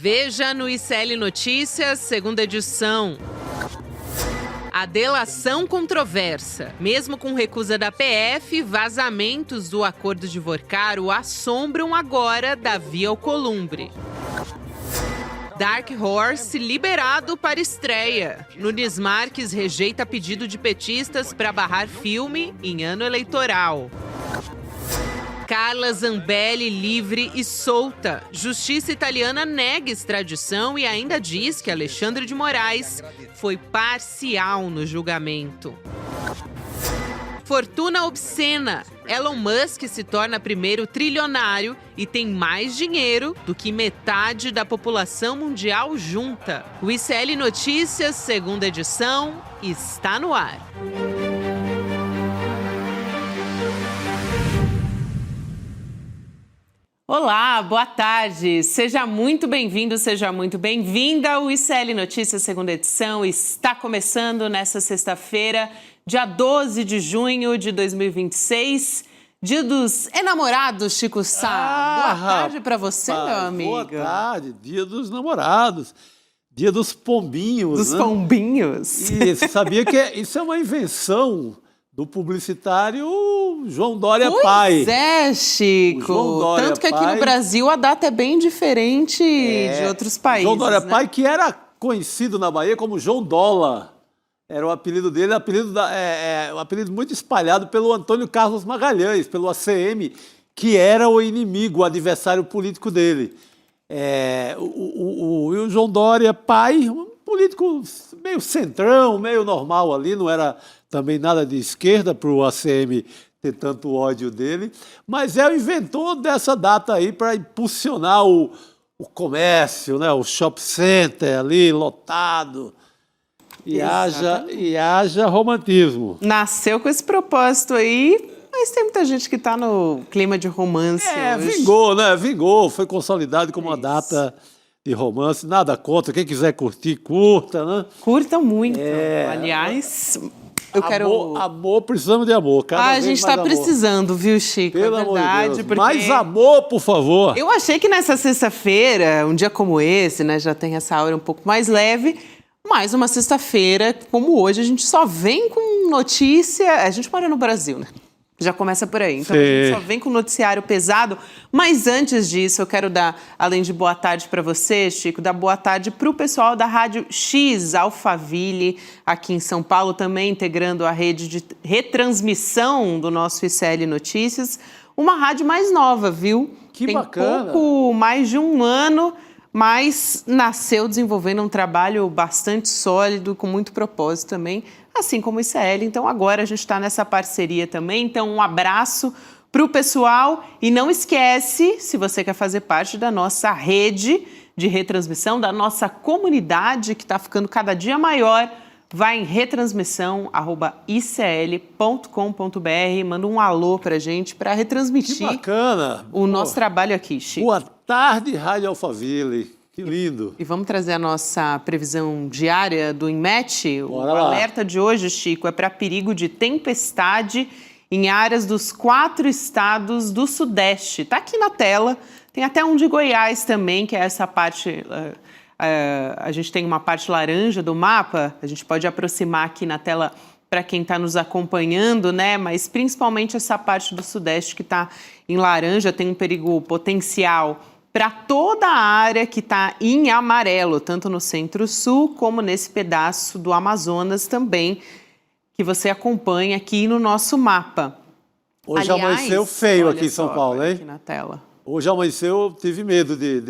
Veja no ICL Notícias, segunda edição. A delação controversa. Mesmo com recusa da PF, vazamentos do acordo de Vorcaro assombram agora Davi Alcolumbre. Dark Horse liberado para estreia. Nunes Marques rejeita pedido de petistas para barrar filme em ano eleitoral. Carla Zambelli livre e solta. Justiça italiana nega extradição e ainda diz que Alexandre de Moraes foi parcial no julgamento. Fortuna obscena. Elon Musk se torna primeiro trilionário e tem mais dinheiro do que metade da população mundial junta. O ICL Notícias, segunda edição, está no ar. Olá, boa tarde. Seja muito bem-vindo, seja muito bem-vinda. O ICL Notícias, segunda edição, está começando nesta sexta-feira, dia 12 de junho de 2026, dia dos enamorados, Chico Sá. Boa tarde para você, meu amigo. Boa tarde, dia dos namorados, dia dos pombinhos. Dos pombinhos. E você sabia que isso é uma invenção do publicitário João Dória Pai. Pois é, Chico. Tanto que aqui no Brasil a data é bem diferente de outros países. João Dória né? Pai, que era conhecido na Bahia como João Dólar. Era o apelido dele, um apelido muito espalhado pelo Antônio Carlos Magalhães, pelo ACM, que era o inimigo, o adversário político dele. O João Dória Pai, um político meio centrão, meio normal ali, não era também nada de esquerda para o ACM ter tanto ódio dele, mas é o inventor dessa data aí para impulsionar o comércio, né? O shopping center ali lotado. E haja romantismo. Nasceu com esse propósito aí, mas tem muita gente que está no clima de romance hoje. Vingou, né? Vingou, foi consolidado como uma data de romance. Nada contra, quem quiser curtir, curta, né? Curtam muito. Aliás, eu quero... Amor, precisamos de amor. A gente está precisando, viu, Chico? Pelo é verdade. Amor de Deus. Porque... Mais amor, por favor. Eu achei que nessa sexta-feira, um dia como esse, né, já tem essa aura um pouco mais leve, mas uma sexta-feira como hoje, a gente só vem com notícia... A gente mora no Brasil, né? Já começa por aí. Então, a gente só vem com noticiário pesado. Mas antes disso, eu quero dar, além de boa tarde para você, Chico, dar boa tarde para o pessoal da Rádio X Alphaville, aqui em São Paulo, também integrando a rede de retransmissão do nosso ICL Notícias. Uma rádio mais nova, viu? Que bacana. Tem pouco mais de um ano, mas nasceu desenvolvendo um trabalho bastante sólido, com muito propósito também, assim como o ICL. Então, agora a gente está nessa parceria também. Então, um abraço para o pessoal. E não esquece, se você quer fazer parte da nossa rede de retransmissão, da nossa comunidade, que está ficando cada dia maior, vai em retransmissão@icl.com.br, manda um alô para a gente, para retransmitir Que bacana. o nosso trabalho aqui, Chico. Boa tarde, Rádio Alphaville. Que lindo. E vamos trazer a nossa previsão diária do INMET. Bora o lá. alerta de hoje, Chico, é para perigo de tempestade em áreas dos 4 estados do Sudeste. Está aqui na tela. Tem até um de Goiás também, que é essa parte... a gente tem uma parte laranja do mapa. A gente pode aproximar aqui na tela para quem está nos acompanhando, né? Mas principalmente essa parte do Sudeste que está em laranja tem um perigo potencial para toda a área que está em amarelo, tanto no Centro-Sul como nesse pedaço do Amazonas também, que você acompanha aqui no nosso mapa. Hoje amanheceu feio aqui em São Paulo, hein? Aqui na tela. Hoje amanheceu, eu tive medo de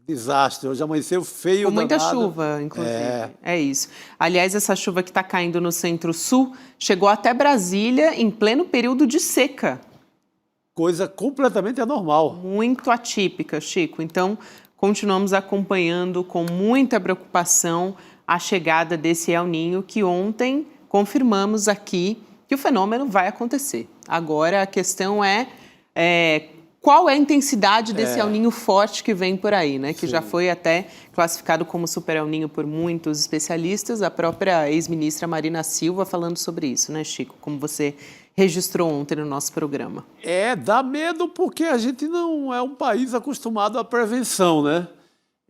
desastre. Hoje amanheceu feio. Com muita danado. chuva, inclusive. É isso. Aliás, essa chuva que está caindo no Centro-Sul chegou até Brasília em pleno período de seca. Coisa completamente anormal. Muito atípica, Chico. Então, continuamos acompanhando com muita preocupação a chegada desse El Niño, que ontem confirmamos aqui que o fenômeno vai acontecer. Agora, a questão é qual é a intensidade desse El Niño forte que vem por aí, né? Que já foi até classificado como Super El Niño por muitos especialistas. A própria ex-ministra Marina Silva falando sobre isso, né, Chico? Como você registrou ontem no nosso programa. Dá medo porque a gente não é um país acostumado à prevenção, né?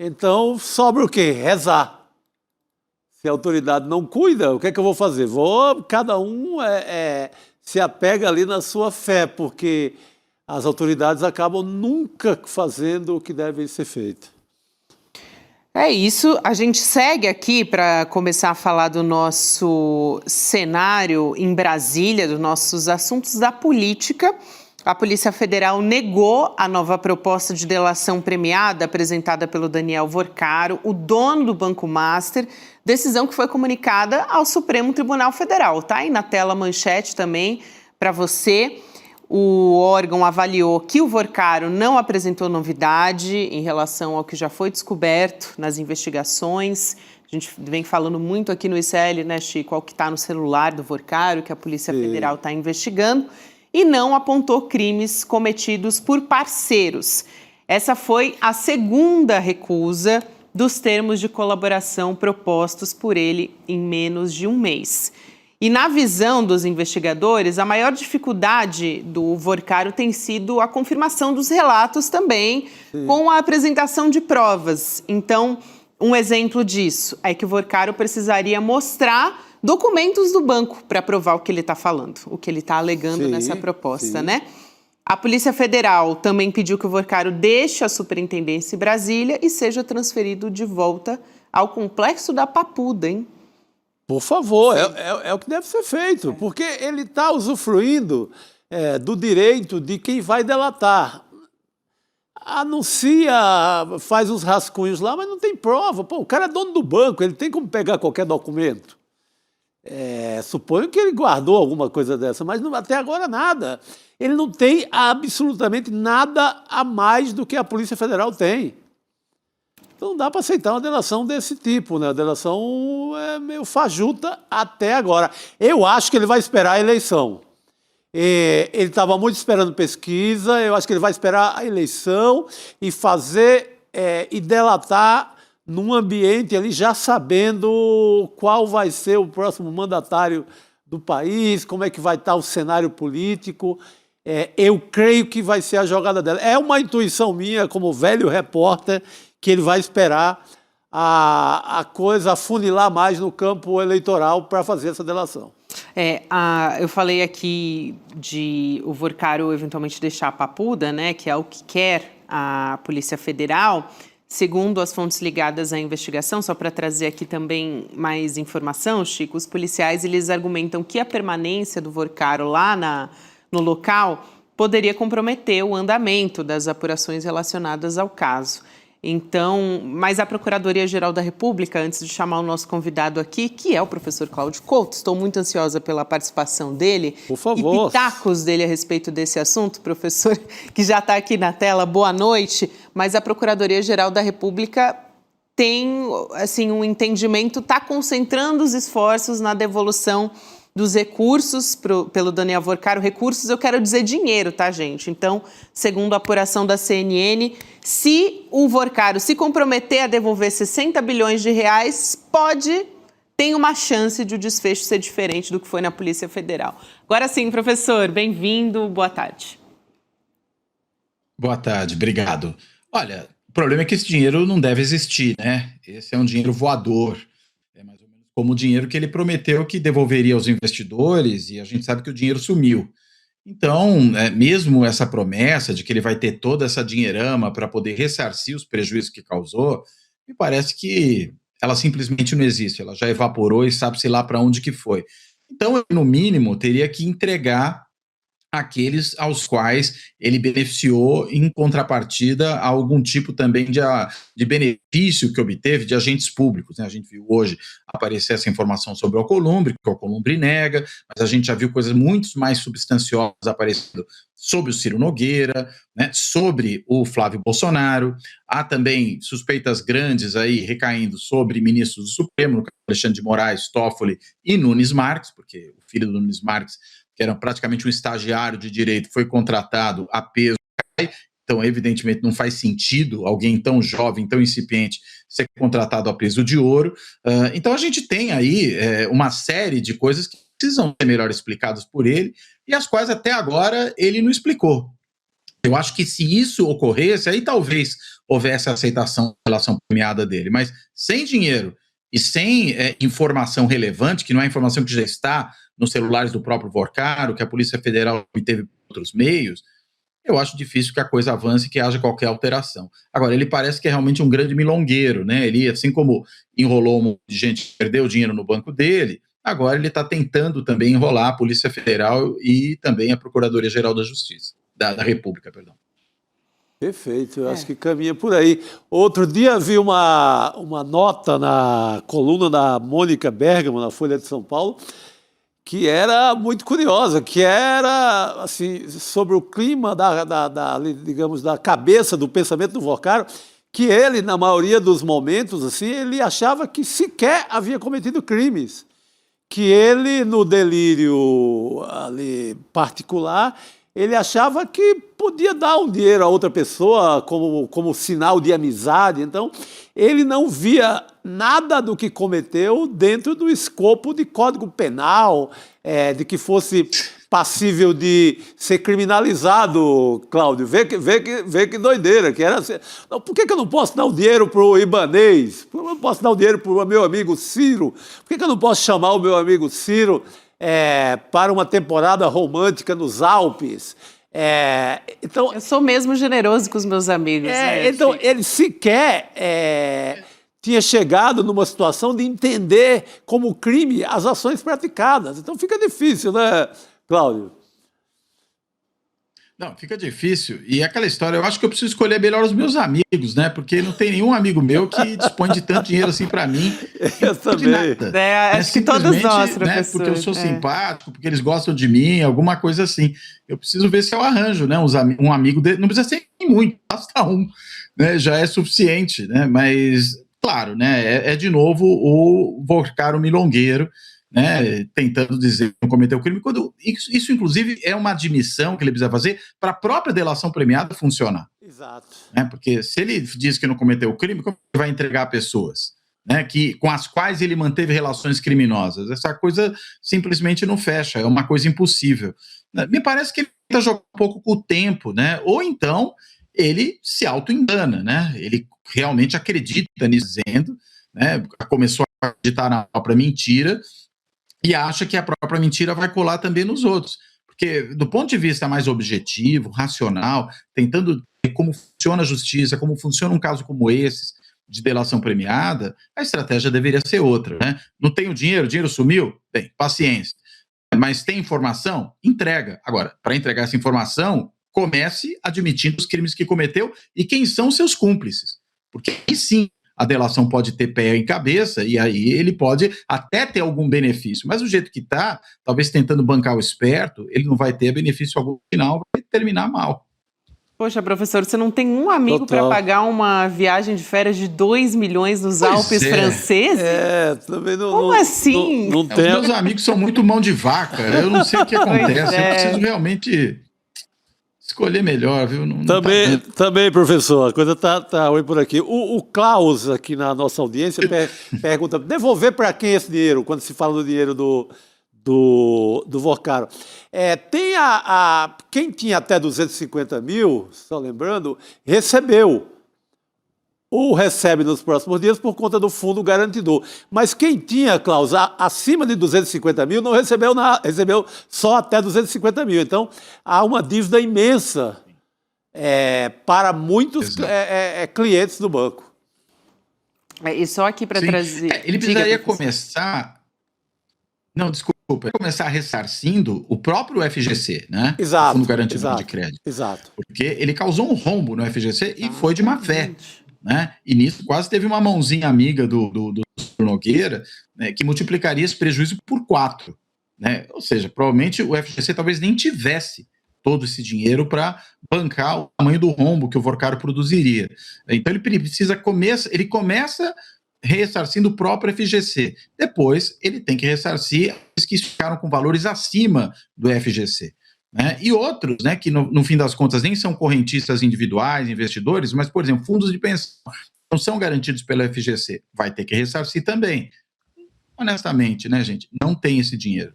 Então, sobra o quê? Rezar. Se a autoridade não cuida, o que é que eu vou fazer? Cada um se apega ali na sua fé, porque as autoridades acabam nunca fazendo o que deve ser feito. É isso, a gente segue aqui para começar a falar do nosso cenário em Brasília, dos nossos assuntos da política. A Polícia Federal negou a nova proposta de delação premiada apresentada pelo Daniel Vorcaro, o dono do Banco Master, decisão que foi comunicada ao Supremo Tribunal Federal. Tá aí na tela a manchete também para você. O órgão avaliou que o Vorcaro não apresentou novidade em relação ao que já foi descoberto nas investigações. A gente vem falando muito aqui no ICL, né, Chico, ao que está no celular do Vorcaro, que a Polícia Federal está investigando, e não apontou crimes cometidos por parceiros. Essa foi a segunda recusa dos termos de colaboração propostos por ele em menos de um mês. E na visão dos investigadores, a maior dificuldade do Vorcaro tem sido a confirmação dos relatos também, com a apresentação de provas. Então, um exemplo disso é que o Vorcaro precisaria mostrar documentos do banco para provar o que ele está falando, o que ele está alegando nessa proposta, né? A Polícia Federal também pediu que o Vorcaro deixe a Superintendência em Brasília e seja transferido de volta ao Complexo da Papuda, hein? Por favor, é o que deve ser feito, porque ele está usufruindo do direito de quem vai delatar. Anuncia, faz os rascunhos lá, mas não tem prova. Pô, o cara é dono do banco, ele tem como pegar qualquer documento. Suponho que ele guardou alguma coisa dessa, mas até agora nada. Ele não tem absolutamente nada a mais do que a Polícia Federal tem. Então não dá para aceitar uma delação desse tipo, né? A delação é meio fajuta até agora. Eu acho que ele vai esperar a eleição. Ele estava muito esperando pesquisa, eu acho que ele vai esperar a eleição e fazer e delatar num ambiente ali já sabendo qual vai ser o próximo mandatário do país, como é que vai estar o cenário político. Eu creio que vai ser a jogada dela. É uma intuição minha, como velho repórter, que ele vai esperar a coisa afunilar mais no campo eleitoral para fazer essa delação. Eu falei aqui de o Vorcaro eventualmente deixar a Papuda, né, que é o que quer a Polícia Federal. Segundo as fontes ligadas à investigação, só para trazer aqui também mais informação, Chico, os policiais eles argumentam que a permanência do Vorcaro lá no local poderia comprometer o andamento das apurações relacionadas ao caso. Então, mas a Procuradoria-Geral da República, antes de chamar o nosso convidado aqui, que é o professor Cláudio Couto, estou muito ansiosa pela participação dele. Por favor. E pitacos dele a respeito desse assunto, professor, que já está aqui na tela, boa noite. Mas a Procuradoria-Geral da República tem, assim, um entendimento, está concentrando os esforços na devolução dos recursos pelo Daniel Vorcaro. Recursos, eu quero dizer dinheiro, tá, gente? Então, segundo a apuração da CNN, se o Vorcaro se comprometer a devolver 60 bilhões de reais, tem uma chance de o desfecho ser diferente do que foi na Polícia Federal. Agora sim, professor, bem-vindo, boa tarde. Boa tarde, obrigado. Olha, o problema é que esse dinheiro não deve existir, né? Esse é um dinheiro voador. É mais ou menos como o dinheiro que ele prometeu que devolveria aos investidores, e a gente sabe que o dinheiro sumiu. Então, mesmo essa promessa de que ele vai ter toda essa dinheirama para poder ressarcir os prejuízos que causou, me parece que ela simplesmente não existe, ela já evaporou e sabe-se lá para onde que foi. Então, no mínimo, teria que entregar aqueles aos quais ele beneficiou em contrapartida a algum tipo também de benefício que obteve de agentes públicos, né? A gente viu hoje aparecer essa informação sobre o Alcolumbre, que o Alcolumbre nega, mas a gente já viu coisas muito mais substanciosas aparecendo sobre o Ciro Nogueira, né, sobre o Flávio Bolsonaro. Há também suspeitas grandes aí recaindo sobre ministros do Supremo, no caso Alexandre de Moraes, Toffoli e Nunes Marques, porque o filho do Nunes Marques, que era praticamente um estagiário de direito, foi contratado a peso. Então, evidentemente, não faz sentido alguém tão jovem, tão incipiente, ser contratado a peso de ouro. Então, a gente tem aí uma série de coisas que precisam ser melhor explicadas por ele e as quais, até agora, ele não explicou. Eu acho que se isso ocorresse, aí talvez houvesse aceitação da relação premiada dele, mas sem dinheiro e sem informação relevante, que não é informação que já está nos celulares do próprio Vorcaro, que a Polícia Federal obteve por outros meios, eu acho difícil que a coisa avance e que haja qualquer alteração. Agora, ele parece que é realmente um grande milongueiro, né? Ele, assim como enrolou um monte de gente que perdeu dinheiro no banco dele, agora ele está tentando também enrolar a Polícia Federal e também a Procuradoria-Geral da Justiça, da República, perdão. Perfeito, eu acho que caminha por aí. Outro dia vi uma nota na coluna da Mônica Bergamo, na Folha de São Paulo, que era muito curiosa, que era assim, sobre o clima digamos, da cabeça, do pensamento do Vorcaro, que ele, na maioria dos momentos, assim, ele achava que sequer havia cometido crimes, que ele, no delírio ali particular, ele achava que podia dar um dinheiro a outra pessoa como sinal de amizade. Então, ele não via nada do que cometeu dentro do escopo de Código Penal, de que fosse passível de ser criminalizado, Cláudio. Vê que doideira, que era assim. Não, por que eu não posso dar o dinheiro para o Ibanez? Por que eu não posso dar o dinheiro para o meu amigo Ciro? Por que eu não posso chamar o meu amigo Ciro para uma temporada romântica nos Alpes? Então, eu sou mesmo generoso com os meus amigos. Então, ele sequer tinha chegado numa situação de entender como crime as ações praticadas. Então, fica difícil, né, Cláudio? Não, fica difícil. E aquela história, eu acho que eu preciso escolher melhor os meus amigos, né? Porque não tem nenhum amigo meu que dispõe de tanto dinheiro assim para mim. Eu também. Acho que todos nós, professor. Né? Porque eu sou simpático, porque eles gostam de mim, alguma coisa assim. Eu preciso ver se eu arranjo, né? Um amigo dele. Não precisa ser muito, basta um, né? Já é suficiente, né? Mas, claro, né? De novo o Vorcaro milongueiro, né, tentando dizer que não cometeu crime, quando isso, inclusive, é uma admissão que ele precisa fazer para a própria delação premiada funcionar. Exato. Né, porque se ele diz que não cometeu crime, como ele vai entregar pessoas, né, com as quais ele manteve relações criminosas? Essa coisa simplesmente não fecha, é uma coisa impossível. Me parece que ele tenta jogar um pouco com o tempo, né, ou então ele se auto-engana, né, ele realmente acredita nisso, dizendo, né, começou a acreditar na própria mentira, e acha que a própria mentira vai colar também nos outros. Porque, do ponto de vista mais objetivo, racional, tentando ver como funciona a justiça, como funciona um caso como esse, de delação premiada, a estratégia deveria ser outra, né? Não tem o dinheiro sumiu? Bem, paciência. Mas tem informação? Entrega. Agora, para entregar essa informação, comece admitindo os crimes que cometeu e quem são seus cúmplices. Porque aí sim, a delação pode ter pé em cabeça e aí ele pode até ter algum benefício. Mas do jeito que está, talvez tentando bancar o esperto, ele não vai ter benefício algum final, vai terminar mal. Poxa, professor, você não tem um amigo para pagar uma viagem de férias de 2 milhões nos Alpes franceses? Também não. Como assim? Não tem. Os meus amigos são muito mão de vaca, eu não sei o que acontece, eu preciso realmente escolher melhor, viu? Também, professor, a coisa tá ruim por aqui. O Klaus, aqui na nossa audiência, pergunta, devolver para quem esse dinheiro, quando se fala do dinheiro do Vorcaro? Tem quem tinha até 250 mil, só lembrando, recebeu. Ou recebe nos próximos dias por conta do fundo garantidor. Mas quem tinha, Klaus, acima de 250 mil não recebeu nada, recebeu só até 250 mil. Então, há uma dívida imensa para muitos clientes do banco. E só aqui para trazer... Ele precisaria começar... Não, desculpa. Começar ressarcindo o próprio FGC, né? Exato. O Fundo Garantidor de Crédito. Exato. Porque ele causou um rombo no FGC e foi de má fé. Né? E nisso quase teve uma mãozinha amiga do Nogueira, né, que multiplicaria esse prejuízo por 4. Né? Ou seja, provavelmente o FGC talvez nem tivesse todo esse dinheiro para bancar o tamanho do rombo que o Vorcaro produziria. Então ele começa ressarcindo o próprio FGC. Depois ele tem que ressarcir os que ficaram com valores acima do FGC. Né? E outros, né, que no fim das contas nem são correntistas individuais, investidores, mas, por exemplo, fundos de pensão não são garantidos pela FGC, vai ter que ressarcir também. Honestamente, né, gente, não tem esse dinheiro.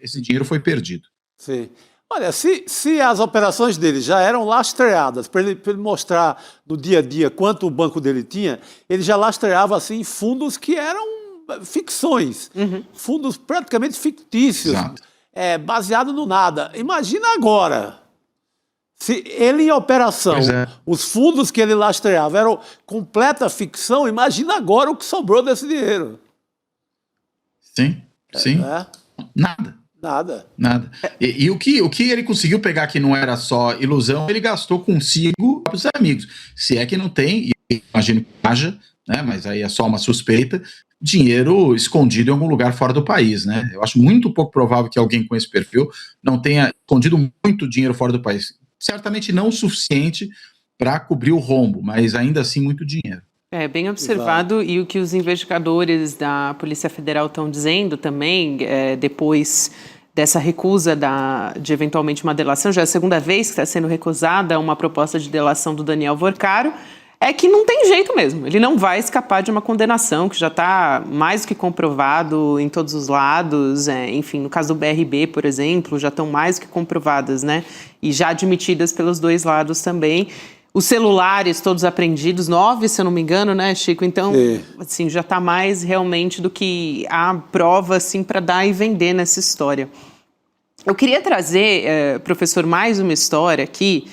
Esse dinheiro foi perdido. Sim. Olha, se as operações dele já eram lastreadas, para ele mostrar no dia a dia quanto o banco dele tinha, ele já lastreava assim fundos que eram ficções, fundos praticamente fictícios, baseado no nada. Imagina agora, se ele em operação, os fundos que ele lastreava eram completa ficção, imagina agora o que sobrou desse dinheiro. Sim. Nada. E o que ele conseguiu pegar que não era só ilusão, ele gastou consigo para os amigos. Se é que não tem, e imagino que haja, né, mas aí é só uma suspeita, dinheiro escondido em algum lugar fora do país, né? Eu acho muito pouco provável que alguém com esse perfil não tenha escondido muito dinheiro fora do país. Certamente não o suficiente para cobrir o rombo, mas ainda assim muito dinheiro. Bem observado. Exato. E o que os investigadores da Polícia Federal estão dizendo também, depois dessa recusa de eventualmente uma delação, já é a segunda vez que está sendo recusada uma proposta de delação do Daniel Vorcaro, é que não tem jeito mesmo. Ele não vai escapar de uma condenação que já está mais do que comprovado em todos os lados. Enfim, no caso do BRB, por exemplo, já estão mais do que comprovadas, né? E já admitidas pelos dois lados também. Os celulares todos apreendidos, 9, se eu não me engano, né, Chico? Então, assim, já está mais realmente do que a prova, assim, para dar e vender nessa história. Eu queria trazer, professor, mais uma história aqui.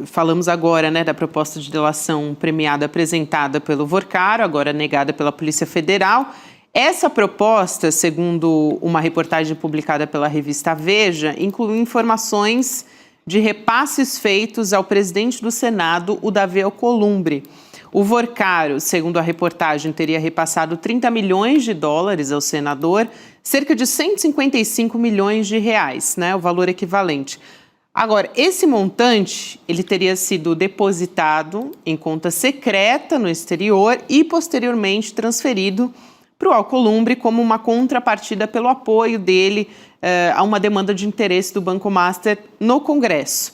Falamos agora, né, da proposta de delação premiada apresentada pelo Vorcaro, agora negada pela Polícia Federal. Essa proposta, segundo uma reportagem publicada pela revista Veja, inclui informações de repasses feitos ao presidente do Senado, o Davi Alcolumbre. O Vorcaro, segundo a reportagem, teria repassado 30 milhões de dólares ao senador, cerca de 155 milhões de reais, né, o valor equivalente. Agora, esse montante, ele teria sido depositado em conta secreta no exterior e, posteriormente, transferido para o Alcolumbre como uma contrapartida pelo apoio dele a uma demanda de interesse do Banco Master no Congresso.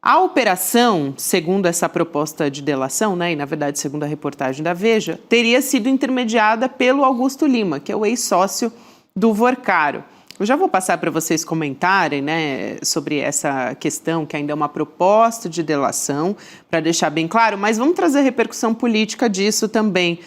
A operação, segundo essa proposta de delação, né, e na verdade segundo a reportagem da Veja, teria sido intermediada pelo Augusto Lima, que é o ex-sócio do Vorcaro. Eu já vou passar para vocês comentarem, né, sobre essa questão, que ainda é uma proposta de delação, para deixar bem claro, mas vamos trazer a repercussão política disso também.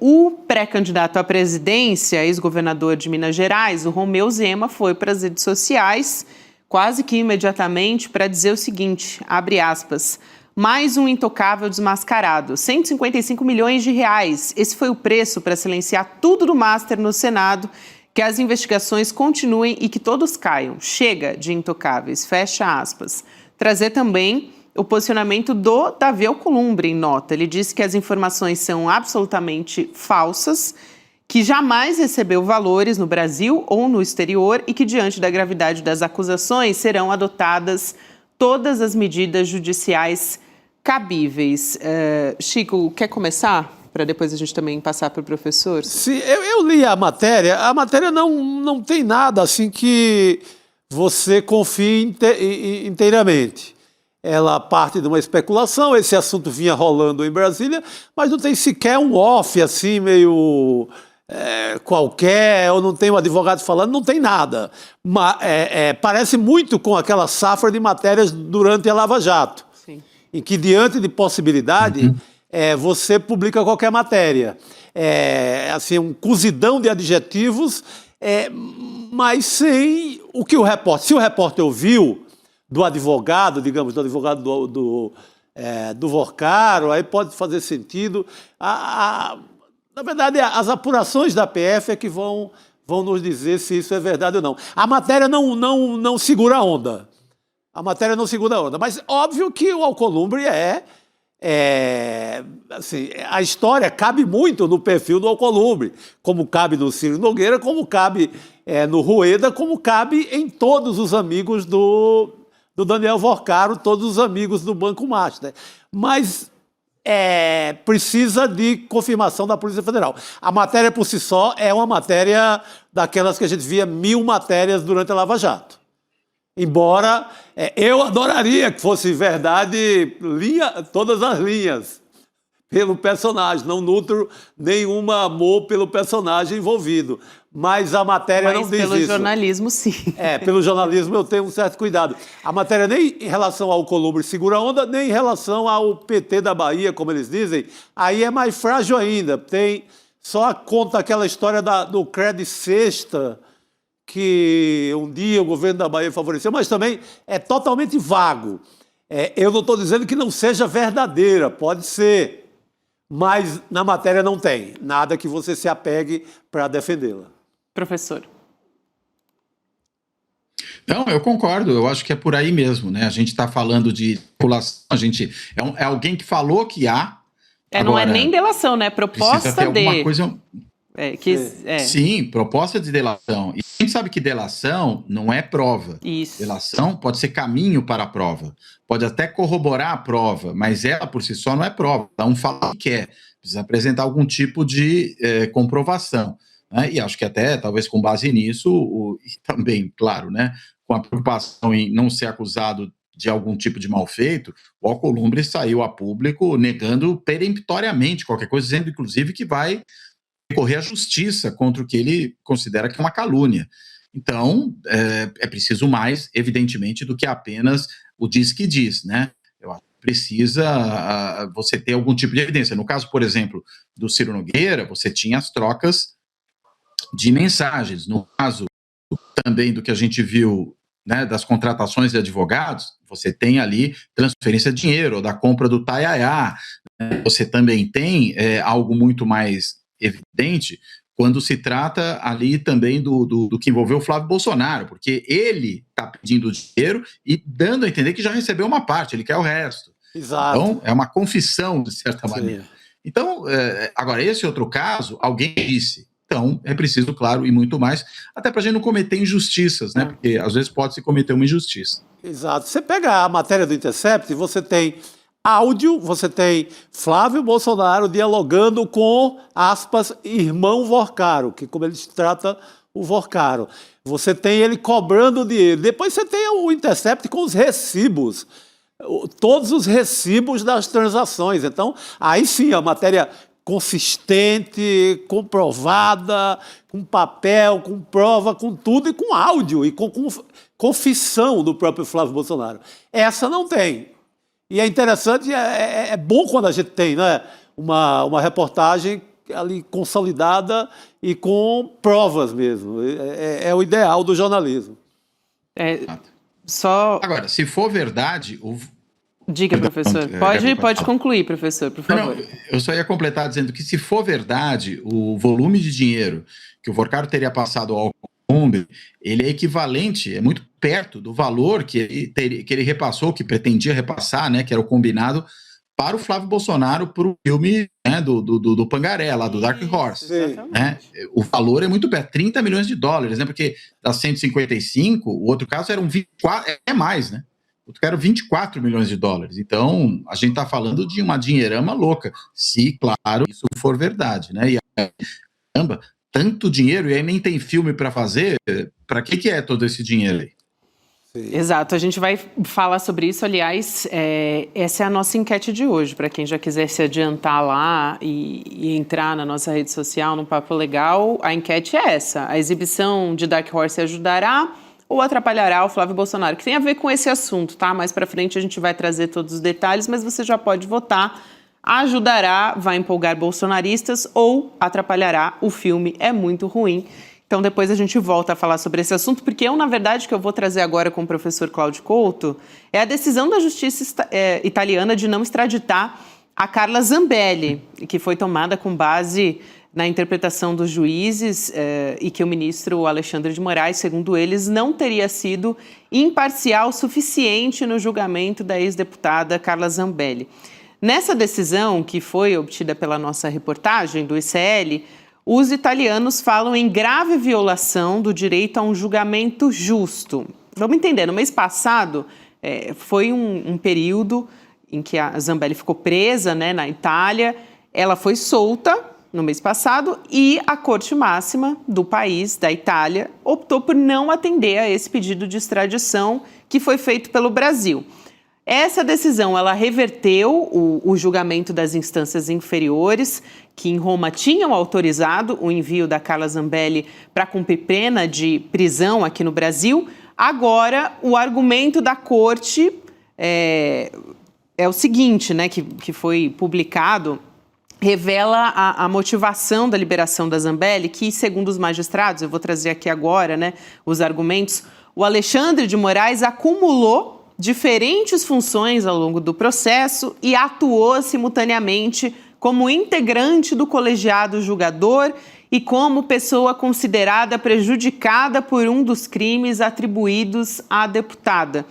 O pré-candidato à presidência, ex-governador de Minas Gerais, o Romeu Zema, foi para as redes sociais quase que imediatamente para dizer o seguinte, abre aspas, mais um intocável desmascarado, 155 milhões de reais. Esse foi o preço para silenciar tudo do Master no Senado, que as investigações continuem e que todos caiam. Chega de intocáveis, fecha aspas. Trazer também o posicionamento do Davi Alcolumbre em nota. Ele disse que as informações são absolutamente falsas, que jamais recebeu valores no Brasil ou no exterior e que, diante da gravidade das acusações, serão adotadas todas as medidas judiciais cabíveis. Chico, quer começar? Para depois a gente também passar para o professor? Sim, eu li a matéria não tem nada assim que você confie inteiramente. Ela parte de uma especulação, esse assunto vinha rolando em Brasília, mas não tem sequer um off assim, meio qualquer, ou não tem um advogado falando, não tem nada. Parece muito com aquela safra de matérias durante a Lava Jato, sim, em que, diante de possibilidade, você publica qualquer matéria. Assim, um cozidão de adjetivos, mas sem o que o repórter... Se o repórter ouviu do advogado, digamos, do advogado do Vorcaro, aí pode fazer sentido. Na verdade, as apurações da PF é que vão nos dizer se isso é verdade ou não. A matéria não segura a onda. A matéria não segura a onda. Mas óbvio que o Alcolumbre assim, a história cabe muito no perfil do Alcolumbre, como cabe no Ciro Nogueira, como cabe no Rueda, como cabe em todos os amigos do Daniel Vorcaro, todos os amigos do Banco Master. Mas precisa de confirmação da Polícia Federal. A matéria por si só é uma matéria daquelas que a gente via 1000 matérias durante a Lava Jato. Embora eu adoraria que fosse verdade todas as linhas pelo personagem, não nutro nenhum amor pelo personagem envolvido. mas a matéria não diz isso. Mas pelo jornalismo, sim. Pelo jornalismo eu tenho um certo cuidado. A matéria nem em relação ao Alcolumbre segura-onda, nem em relação ao PT da Bahia, como eles dizem, aí é mais frágil ainda. Só conta aquela história do Credit Sexta, que um dia o governo da Bahia favoreceu, mas também é totalmente vago. Eu não estou dizendo que não seja verdadeira, pode ser, mas na matéria não tem nada que você se apegue para defendê-la. Professor. Não, eu concordo, eu acho que é por aí mesmo, né? A gente está falando de população, é alguém que falou que há. Não é nem delação, né? Proposta ter alguma coisa. Sim, proposta de delação. E a gente sabe que delação não é prova. Isso. Delação pode ser caminho para a prova. Pode até corroborar a prova, mas ela por si só não é prova. Então fala o que quer. Precisa apresentar algum tipo de comprovação. Né? E acho que até, talvez com base nisso, e também, claro, né, com a preocupação em não ser acusado de algum tipo de mal feito, o Alcolumbre saiu a público negando peremptoriamente qualquer coisa, dizendo, inclusive, que vai recorrer à justiça contra o que ele considera que é uma calúnia. Então, é preciso mais, evidentemente, do que apenas o diz que diz, né? Eu acho que precisa você ter algum tipo de evidência. No caso, por exemplo, do Ciro Nogueira, você tinha as trocas de mensagens. No caso também do que a gente viu, né, das contratações de advogados, você tem ali transferência de dinheiro, ou da compra do Taiaiá. Você também tem algo muito mais evidente quando se trata ali também do que envolveu o Flávio Bolsonaro, porque ele está pedindo dinheiro e dando a entender que já recebeu uma parte, ele quer o resto. Exato. Então, é uma confissão, de certa maneira. Então, agora, esse outro caso, alguém disse. Então, é preciso, claro, e muito mais, até para a gente não cometer injustiças, né? Porque às vezes pode se cometer uma injustiça. Exato. Você pega a matéria do Intercept, você tem áudio, você tem Flávio Bolsonaro dialogando com, aspas, irmão Vorcaro, que como ele trata o Vorcaro. Você tem ele cobrando dinheiro. Depois você tem o Intercept com os recibos, todos os recibos das transações. Então, aí sim, a matéria consistente, comprovada, com papel, com prova, com tudo e com áudio e com confissão do próprio Flávio Bolsonaro. Essa não tem. E é interessante, é bom quando a gente tem, né, uma reportagem ali consolidada e com provas mesmo. É o ideal do jornalismo. Agora, se for verdade... Diga, professor. Pode concluir, professor, por favor. Não, eu só ia completar dizendo que, se for verdade, o volume de dinheiro que o Vorcaro teria passado ao Alcolumbre, ele é equivalente, é muito perto do valor que ele repassou, que pretendia repassar, né, que era o combinado, para o Flávio Bolsonaro, para o filme, né, do Pangaré, lá do Dark Horse. Né? O valor é muito perto, 30 milhões de dólares, né, porque das 155, o outro caso era 24, é mais, né? Eu quero 24 milhões de dólares. Então, a gente está falando de uma dinheirama louca, se, claro, isso for verdade, né? E caramba, tanto dinheiro, e aí nem tem filme para fazer, para que é todo esse dinheiro aí? Sim. Exato, a gente vai falar sobre isso, aliás, essa é a nossa enquete de hoje, para quem já quiser se adiantar lá e entrar na nossa rede social, no Papo Legal, a enquete é essa: a exibição de Dark Horse ajudará ou atrapalhará o Flávio Bolsonaro? Que tem a ver com esse assunto, tá? Mais para frente a gente vai trazer todos os detalhes, mas você já pode votar. Ajudará, vai empolgar bolsonaristas, ou atrapalhará, o filme é muito ruim. Então depois a gente volta a falar sobre esse assunto, porque na verdade, que eu vou trazer agora com o professor Cláudio Couto é a decisão da justiça italiana de não extraditar a Carla Zambelli, que foi tomada com base na interpretação dos juízes e que o ministro Alexandre de Moraes, segundo eles, não teria sido imparcial o suficiente no julgamento da ex-deputada Carla Zambelli. Nessa decisão, que foi obtida pela nossa reportagem do ICL, os italianos falam em grave violação do direito a um julgamento justo. Vamos entender, no mês passado foi um período em que a Zambelli ficou presa, né, na Itália. Ela foi solta no mês passado e a Corte Máxima do país, da Itália, optou por não atender a esse pedido de extradição que foi feito pelo Brasil. Essa decisão, ela reverteu o julgamento das instâncias inferiores, que em Roma tinham autorizado o envio da Carla Zambelli para cumprir pena de prisão aqui no Brasil. Agora, o argumento da corte é o seguinte, né, que foi publicado, revela a motivação da liberação da Zambelli, que, segundo os magistrados, eu vou trazer aqui agora, né, os argumentos, o Alexandre de Moraes acumulou diferentes funções ao longo do processo e atuou simultaneamente como integrante do colegiado julgador e como pessoa considerada prejudicada por um dos crimes atribuídos à deputada.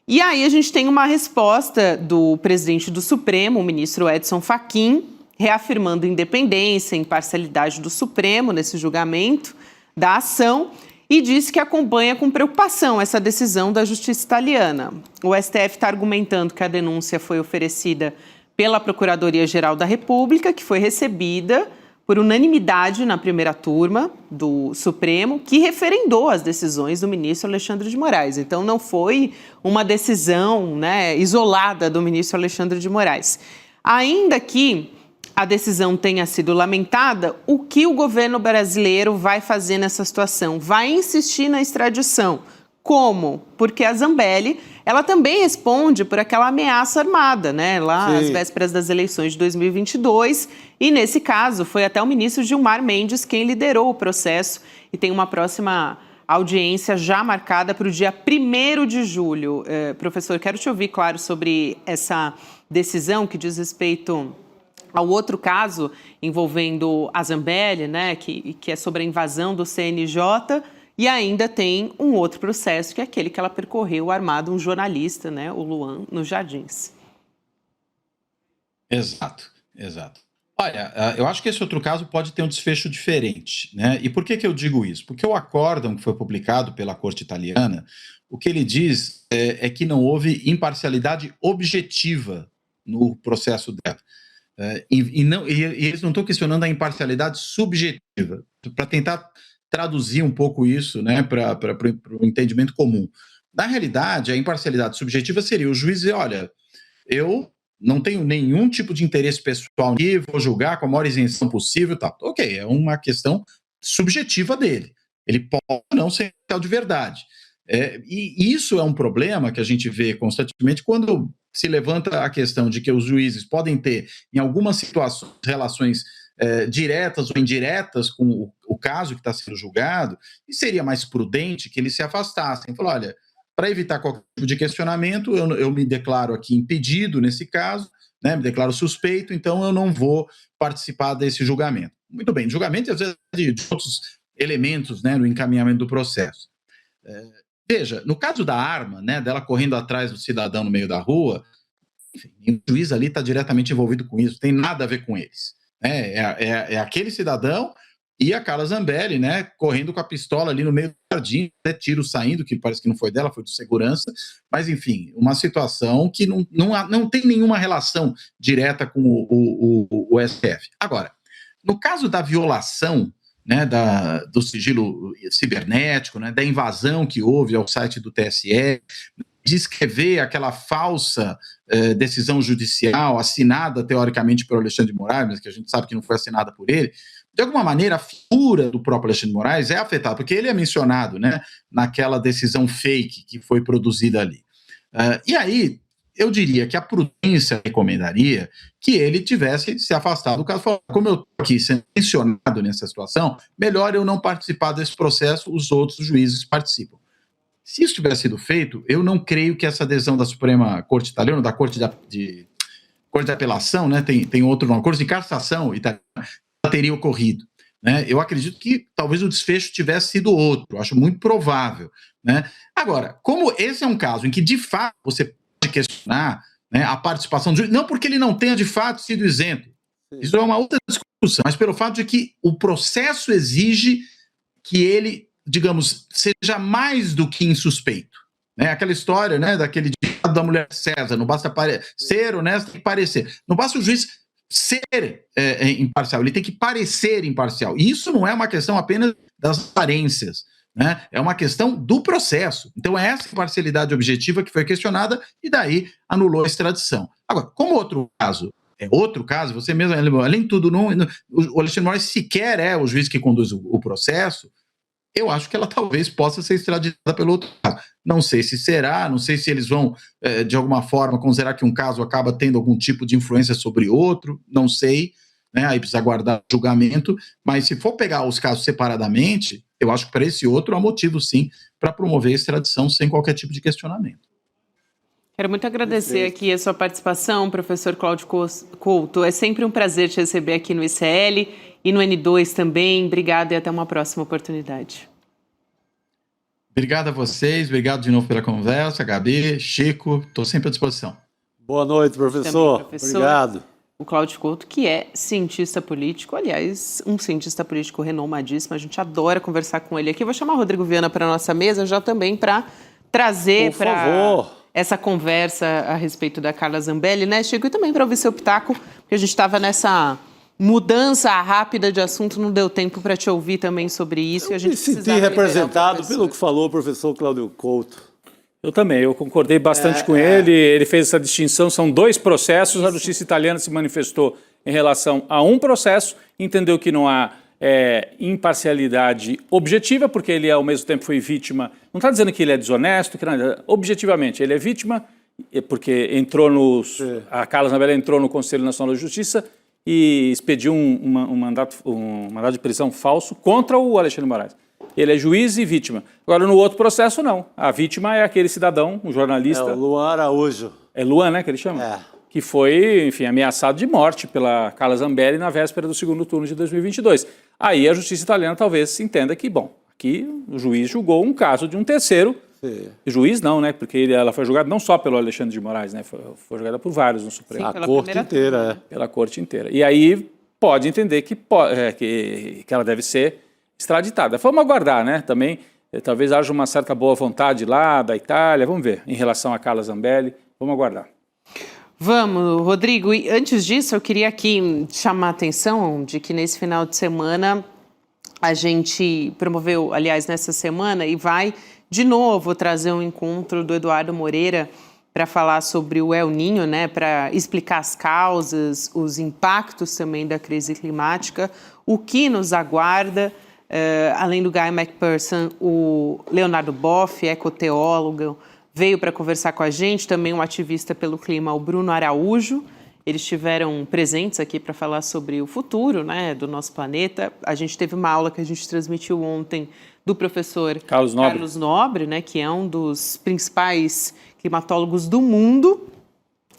E aí a gente tem uma resposta do presidente do Supremo, o ministro Edson Fachin, reafirmando independência e imparcialidade do Supremo nesse julgamento da ação, e disse que acompanha com preocupação essa decisão da justiça italiana. O STF está argumentando que a denúncia foi oferecida pela Procuradoria-Geral da República, que foi recebida por unanimidade na primeira turma do Supremo, que referendou as decisões do ministro Alexandre de Moraes. Então, não foi uma decisão, né, isolada do ministro Alexandre de Moraes. Ainda que a decisão tenha sido lamentada, o que o governo brasileiro vai fazer nessa situação? Vai insistir na extradição. Como? Porque a Zambelli, ela também responde por aquela ameaça armada, né? Lá às vésperas das eleições de 2022. E nesse caso, foi até o ministro Gilmar Mendes quem liderou o processo e tem uma próxima audiência já marcada para o dia 1º de julho. Professor, quero te ouvir, claro, sobre essa decisão que diz respeito ao outro caso envolvendo a Zambelli, né, que é sobre a invasão do CNJ, e ainda tem um outro processo, que é aquele que ela percorreu armado um jornalista, né, o Luan, nos Jardins. Exato. Olha, eu acho que esse outro caso pode ter um desfecho diferente, né? E por que eu digo isso? Porque o acórdão que foi publicado pela Corte Italiana, o que ele diz é que não houve imparcialidade objetiva no processo dela. E eles não estão questionando a imparcialidade subjetiva, para tentar traduzir um pouco isso, né, para o entendimento comum. Na realidade, a imparcialidade subjetiva seria o juiz dizer, olha, eu não tenho nenhum tipo de interesse pessoal aqui, vou julgar com a maior isenção possível, tal. Ok, é uma questão subjetiva dele. Ele pode não ser de verdade. E isso é um problema que a gente vê constantemente quando se levanta a questão de que os juízes podem ter, em algumas situações, relações diretas ou indiretas com o caso que está sendo julgado, e seria mais prudente que eles se afastassem. Falar, olha, para evitar qualquer tipo de questionamento, eu me declaro aqui impedido nesse caso, né, me declaro suspeito, então eu não vou participar desse julgamento. Muito bem, julgamento, às vezes, de outros elementos, né, no encaminhamento do processo. Veja, no caso da arma, né, dela correndo atrás do cidadão no meio da rua, enfim, o juiz ali está diretamente envolvido com isso, tem nada a ver com eles. É aquele cidadão e a Carla Zambelli, né, correndo com a pistola ali no meio do jardim, até tiro saindo, que parece que não foi dela, foi de segurança, mas enfim, uma situação que não tem nenhuma relação direta com o STF. Agora, no caso da violação, né, do sigilo cibernético, né, da invasão que houve ao site do TSE, descrever aquela falsa decisão judicial assinada teoricamente pelo Alexandre de Moraes, mas que a gente sabe que não foi assinada por ele, de alguma maneira a figura do próprio Alexandre de Moraes é afetada, porque ele é mencionado, né, naquela decisão fake que foi produzida ali. E aí, eu diria que a prudência recomendaria que ele tivesse se afastado do caso. Como eu estou aqui sendo mencionado nessa situação, melhor eu não participar desse processo, os outros juízes participam. Se isso tivesse sido feito, eu não creio que essa adesão da Suprema Corte Italiana, da Corte de Apelação, né, tem outro nome, Corte de Cassação italiana, teria ocorrido. Né? Eu acredito que talvez o desfecho tivesse sido outro, acho muito provável. Né? Agora, como esse é um caso em que, de fato, você pode questionar, né, a participação do juiz, não porque ele não tenha, de fato, sido isento. Isso é uma outra discussão, mas pelo fato de que o processo exige que ele, digamos, seja mais do que insuspeito. Né? Aquela história, né, daquele ditado da mulher César, não basta ser honesto, tem que parecer. Não basta o juiz ser imparcial, ele tem que parecer imparcial. E isso não é uma questão apenas das aparências. né? É uma questão do processo. Então, é essa parcialidade objetiva que foi questionada e daí anulou a extradição. Agora, como outro caso, você mesmo, além de tudo, o Alexandre de Moraes sequer é o juiz que conduz o processo, eu acho que ela talvez possa ser extraditada pelo outro caso. Não sei se será, não sei se eles vão, de alguma forma, considerar que um caso acaba tendo algum tipo de influência sobre outro, não sei, né? Aí precisa aguardar o julgamento, mas se for pegar os casos separadamente, eu acho que para esse outro há motivo, sim, para promover a extradição sem qualquer tipo de questionamento. Quero muito agradecer aqui a sua participação, professor Cláudio Couto. É sempre um prazer te receber aqui no ICL e no N2 também. Obrigada e até uma próxima oportunidade. Obrigado a vocês, obrigado de novo pela conversa, Gabi, Chico, estou sempre à disposição. Boa noite, professor. Também, professor. Obrigado. O Cláudio Couto, que é cientista político, aliás, um cientista político renomadíssimo, a gente adora conversar com ele aqui. Eu vou chamar o Rodrigo Viana para a nossa mesa já também para trazer para essa conversa a respeito da Carla Zambelli, né, Chico? E também para ouvir seu pitaco, porque a gente estava nessa mudança rápida de assunto, não deu tempo para te ouvir também sobre isso. Eu me senti representado pelo que falou o professor Cláudio Couto. Eu também, eu concordei bastante com ele. Ele fez essa distinção, são dois processos. Isso. A justiça italiana se manifestou em relação a um processo, entendeu que não há imparcialidade objetiva, porque ele ao mesmo tempo foi vítima. Não está dizendo que ele é desonesto, que objetivamente ele é vítima, porque a Carla Zambelli entrou no Conselho Nacional de Justiça e expediu um mandado de prisão falso contra o Alexandre de Moraes. Ele é juiz e vítima. Agora, no outro processo, não. A vítima é aquele cidadão, um jornalista... É o Luan Araújo. É Luan, né, que ele chama? É. Que foi, enfim, ameaçado de morte pela Carla Zambelli na véspera do segundo turno de 2022. Aí a justiça italiana talvez entenda que, bom, aqui o juiz julgou um caso de um terceiro. Sim. Juiz não, né? Porque ela foi julgada não só pelo Alexandre de Moraes, né? Foi julgada por vários no Supremo. Sim, a corte inteira, Pela corte inteira. E aí pode entender que ela deve ser extraditada. Vamos aguardar, né? Também talvez haja uma certa boa vontade lá da Itália. Vamos ver em relação a Carla Zambelli. Vamos aguardar. Vamos, Rodrigo. E antes disso, eu queria aqui chamar a atenção de que nesse final de semana a gente promoveu, aliás, nessa semana, e vai de novo trazer um encontro do Eduardo Moreira para falar sobre o El Niño, né, para explicar as causas, os impactos também da crise climática, o que nos aguarda, além do Guy McPherson, o Leonardo Boff, ecoteólogo, veio para conversar com a gente, também um ativista pelo clima, o Bruno Araújo. Eles estiveram presentes aqui para falar sobre o futuro, né, do nosso planeta. A gente teve uma aula que a gente transmitiu ontem do professor Carlos Nobre, né, que é um dos principais climatólogos do mundo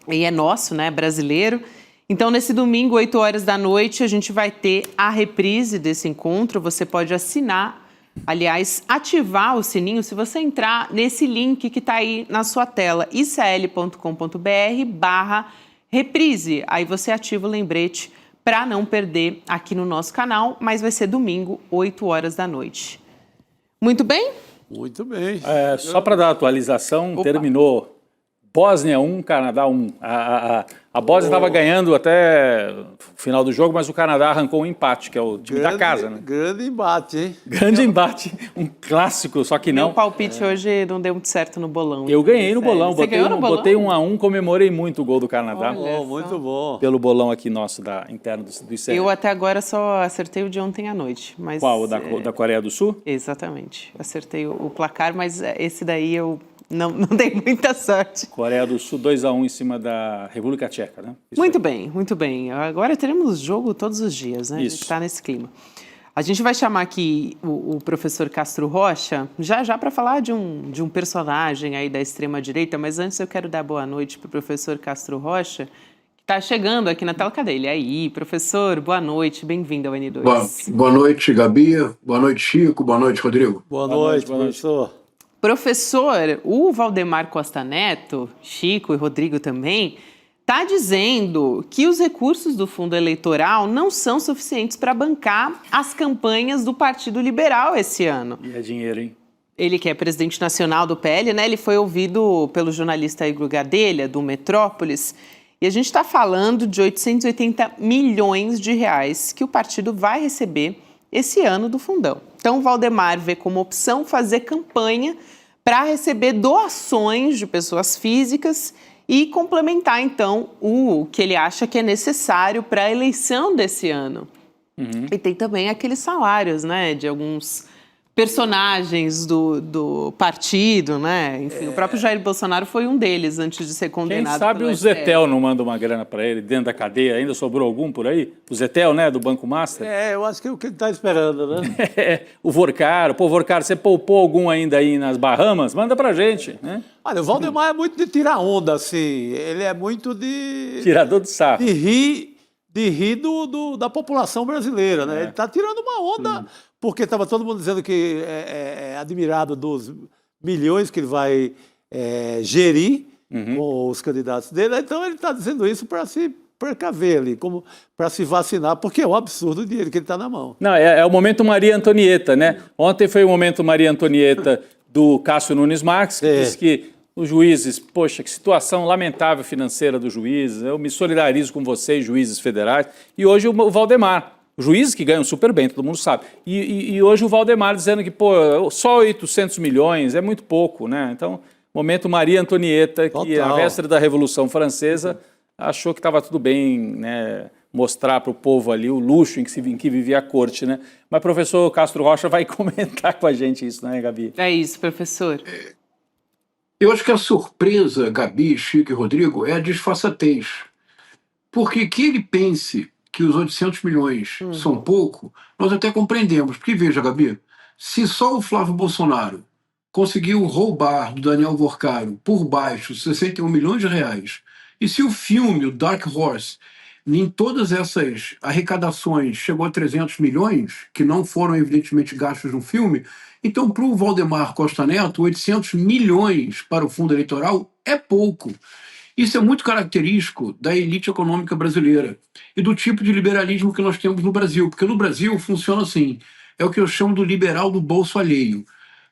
e é nosso, né, brasileiro. Então, nesse domingo, 8 horas da noite, a gente vai ter a reprise desse encontro. Você pode assinar, aliás, ativar o sininho se você entrar nesse link que está aí na sua tela, icl.com.br/reprise. Aí você ativa o lembrete para não perder aqui no nosso canal, mas vai ser domingo, 8 horas da noite. Muito bem? Muito bem. Só para dar atualização, terminou Bósnia 1, Canadá 1. A Bósnia estava ganhando até o final do jogo, mas o Canadá arrancou um empate, que é o time da casa, né? Grande embate, hein? Grande embate, um clássico, só que não. Meu palpite hoje não deu muito certo no bolão. Eu ganhei no bolão, Você ganhou no bolão? Botei 1-1, comemorei muito o gol do Canadá. Muito bom. Pelo bolão aqui nosso, interno do ICL. Eu até agora só acertei o de ontem à noite. Mas, qual? Da Coreia do Sul? Exatamente. Acertei o placar, mas esse daí eu não dei muita sorte. Coreia do Sul 2-1 em cima da República Tcheca, né? Muito bem, muito bem. Agora teremos jogo todos os dias, né? Isso. A gente está nesse clima. A gente vai chamar aqui o professor Castro Rocha, já para falar de um personagem aí da extrema-direita, mas antes eu quero dar boa noite para o professor Castro Rocha, que está chegando aqui na tela. Cadê ele? Aí, professor, boa noite, bem-vindo ao N2. Boa noite, Gabi. Boa noite, Chico. Boa noite, Rodrigo. Boa noite, professor. Professor, o Valdemar Costa Neto, Chico e Rodrigo também, está dizendo que os recursos do fundo eleitoral não são suficientes para bancar as campanhas do Partido Liberal esse ano. E é dinheiro, hein? Ele que é presidente nacional do PL, né? Ele foi ouvido pelo jornalista Igor Gadelha, do Metrópolis, e a gente está falando de 880 milhões de reais que o partido vai receber esse ano do fundão. Então, o Valdemar vê como opção fazer campanha para receber doações de pessoas físicas e complementar, então, o que ele acha que é necessário para a eleição desse ano. E tem também aqueles salários, né, de alguns personagens do partido, né? Enfim, o próprio Jair Bolsonaro foi um deles antes de ser condenado. Quem sabe o Zetel não manda uma grana para ele dentro da cadeia? Ainda sobrou algum por aí? O Zetel, né, do Banco Master? Eu acho que é o que ele está esperando, né? O Vorcaro. Pô, Vorcaro, você poupou algum ainda aí nas Bahamas? Manda pra gente, né? Olha, o Valdemar é muito de tirar onda, assim. Ele é muito de... Tirador de sarro. De rir da população brasileira, né? Ele está tirando uma onda, porque estava todo mundo dizendo que é admirado dos milhões que ele vai gerir com os candidatos dele. Então ele está dizendo isso para se precaver ali, como para se vacinar, porque é um absurdo o dinheiro que ele está na mão. Não, é o momento Maria Antonieta, né? Ontem foi o momento Maria Antonieta do Cássio Nunes Marques, que disse que os juízes, poxa, que situação lamentável financeira dos juízes, eu me solidarizo com vocês, juízes federais, e hoje o Valdemar, juízes que ganham super bem, todo mundo sabe, e hoje o Valdemar dizendo que, pô, só 800 milhões é muito pouco, né? Então, momento Maria Antonieta, que na véspera da Revolução Francesa achou que estava tudo bem, né, mostrar para o povo ali o luxo em que vivia a corte, né? Mas o professor Castro Rocha vai comentar com a gente isso, né, Gabi? É isso, professor. Eu acho que a surpresa, Gabi, Chico e Rodrigo, é a disfarçatez. Porque que ele pense que os 800 milhões são pouco, nós até compreendemos. Porque veja, Gabi, se só o Flávio Bolsonaro conseguiu roubar do Daniel Vorcaro por baixo 61 milhões de reais, e se o filme, o Dark Horse, em todas essas arrecadações chegou a 300 milhões, que não foram evidentemente gastos no filme, então para o Valdemar Costa Neto, 800 milhões para o fundo eleitoral é pouco. Isso é muito característico da elite econômica brasileira e do tipo de liberalismo que nós temos no Brasil, porque no Brasil funciona assim, é o que eu chamo do liberal do bolso alheio.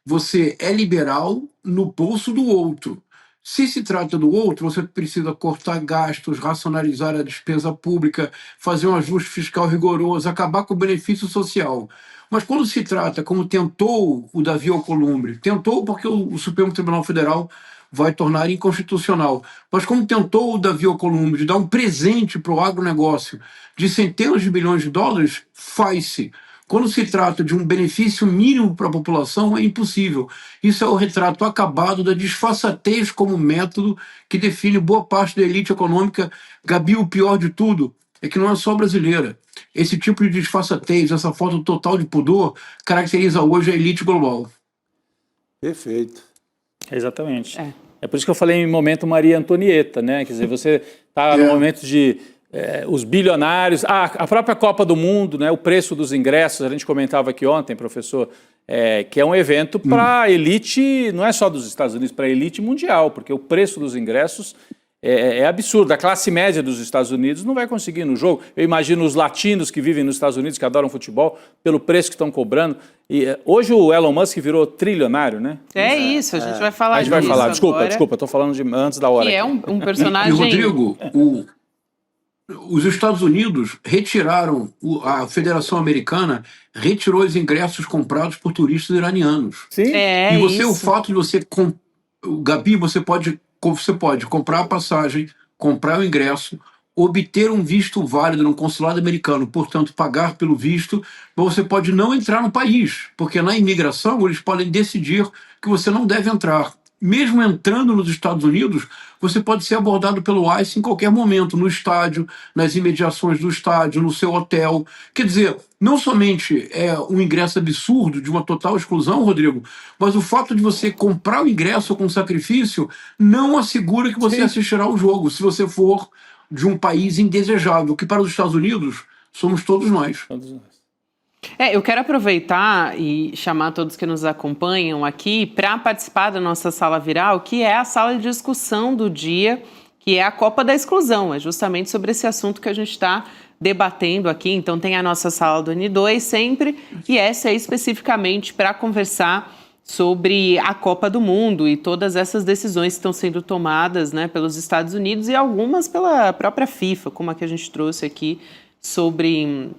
Você é liberal no bolso do outro. Se se trata do outro, você precisa cortar gastos, racionalizar a despesa pública, fazer um ajuste fiscal rigoroso, acabar com o benefício social. Mas quando se trata, como tentou o Davi Alcolumbre, tentou porque o Supremo Tribunal Federal vai tornar inconstitucional, mas como tentou o Davi Alcolumbre de dar um presente para o agronegócio de centenas de bilhões de dólares, faz-se. Quando se trata de um benefício mínimo para a população, é impossível. Isso é o retrato acabado da disfarçatez como método que define boa parte da elite econômica. Gabi, o pior de tudo é que não é só brasileira. Esse tipo de disfarçatez, essa falta total de pudor, caracteriza hoje a elite global. Perfeito. Exatamente. É por isso que eu falei em momento Maria Antonieta, né? Quer dizer, você está no momento de os bilionários, a própria Copa do Mundo, né? O preço dos ingressos, a gente comentava aqui ontem, professor, que é um evento para a elite, não é só dos Estados Unidos, para a elite mundial, porque o preço dos ingressos é absurdo. A classe média dos Estados Unidos não vai conseguir ir no jogo. Eu imagino os latinos que vivem nos Estados Unidos, que adoram futebol, pelo preço que estão cobrando. E hoje o Elon Musk virou trilionário, né? É isso, a gente vai falar disso. A gente vai falar, agora, desculpa, estou falando antes da hora. Que é um personagem... E Rodrigo, os Estados Unidos retiraram, a Federação Americana retirou os ingressos comprados por turistas iranianos. Sim. E você, o fato de você... Gabi, você pode comprar a passagem, comprar o ingresso, obter um visto válido no consulado americano, portanto, pagar pelo visto, mas você pode não entrar no país, porque na imigração eles podem decidir que você não deve entrar. Mesmo entrando nos Estados Unidos, você pode ser abordado pelo ICE em qualquer momento, no estádio, nas imediações do estádio, no seu hotel. Quer dizer, não somente é um ingresso absurdo, de uma total exclusão, Rodrigo, mas o fato de você comprar o ingresso com sacrifício não assegura que você assistirá ao jogo, se você for de um país indesejável, que para os Estados Unidos somos todos nós. Eu quero aproveitar e chamar todos que nos acompanham aqui para participar da nossa sala viral, que é a sala de discussão do dia, que é a Copa da Exclusão. É justamente sobre esse assunto que a gente está debatendo aqui. Então tem a nossa sala do N2 sempre, e essa é especificamente para conversar sobre a Copa do Mundo e todas essas decisões que estão sendo tomadas, né, pelos Estados Unidos e algumas pela própria FIFA, como a que a gente trouxe aqui sobre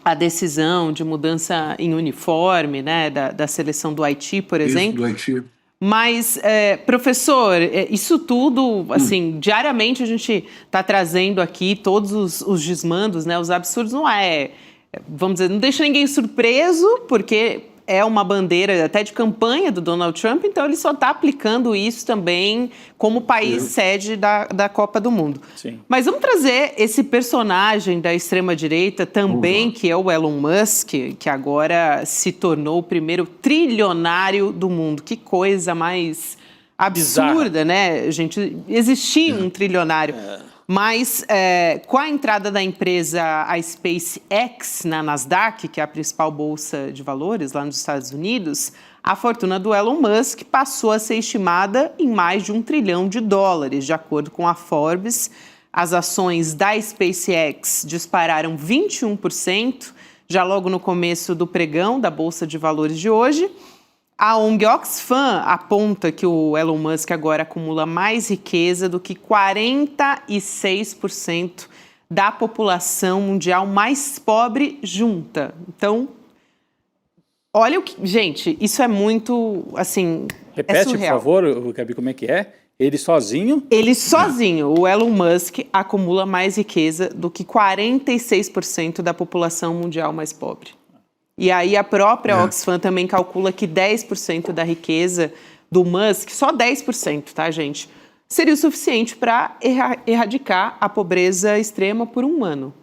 a decisão de mudança em uniforme, né, da seleção do Haiti, por exemplo. Do Haiti. Mas, professor, isso tudo, assim, diariamente a gente está trazendo aqui todos os desmandos, né, os absurdos, vamos dizer, não deixa ninguém surpreso, porque é uma bandeira até de campanha do Donald Trump, então ele só está aplicando isso também como país sede da Copa do Mundo. Sim. Mas vamos trazer esse personagem da extrema-direita também, que é o Elon Musk, que agora se tornou o primeiro trilionário do mundo. Que coisa mais absurda, bizarra, né, gente? Existir um trilionário. Mas com a entrada da empresa, a SpaceX, na Nasdaq, que é a principal bolsa de valores lá nos Estados Unidos, a fortuna do Elon Musk passou a ser estimada em mais de $1 trilhão. De acordo com a Forbes, as ações da SpaceX dispararam 21%, já logo no começo do pregão da Bolsa de Valores de hoje. A ONG Oxfam aponta que o Elon Musk agora acumula mais riqueza do que 46% da população mundial mais pobre junta. Então, olha o que... Gente, isso é muito, assim, Repete, por surreal. favor, Gabi, como é que é? Ele sozinho? Ele sozinho, o Elon Musk, acumula mais riqueza do que 46% da população mundial mais pobre. E aí a própria Oxfam também calcula que 10% da riqueza do Musk, só 10%, tá, gente? Seria o suficiente para erradicar a pobreza extrema por um ano.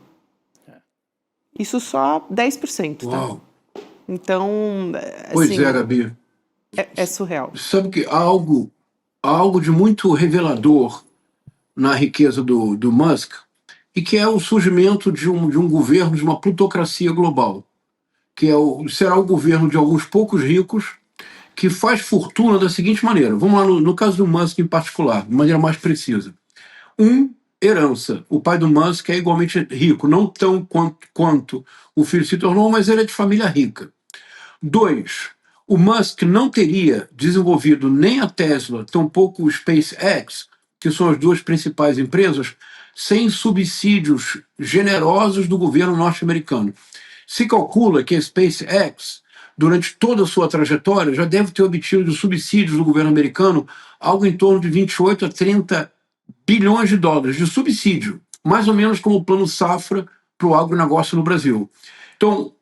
Isso só 10%, tá? Uau. Então, Pois assim, é, Gabi. é surreal. Sabe que há algo de muito revelador na riqueza do Musk, e que é o surgimento de um governo, de uma plutocracia global, que será o governo de alguns poucos ricos, que faz fortuna da seguinte maneira. Vamos lá, no caso do Musk em particular, de maneira mais precisa. Herança. O pai do Musk é igualmente rico, não tão quanto o filho se tornou, mas ele é de família rica. 2, o Musk não teria desenvolvido nem a Tesla, tampouco o SpaceX, que são as duas principais empresas, sem subsídios generosos do governo norte-americano. Se calcula que a SpaceX, durante toda a sua trajetória, já deve ter obtido de subsídios do governo americano algo em torno de 28 a 30 bilhões de dólares de subsídio, mais ou menos como o plano Safra para o agronegócio no Brasil. Então,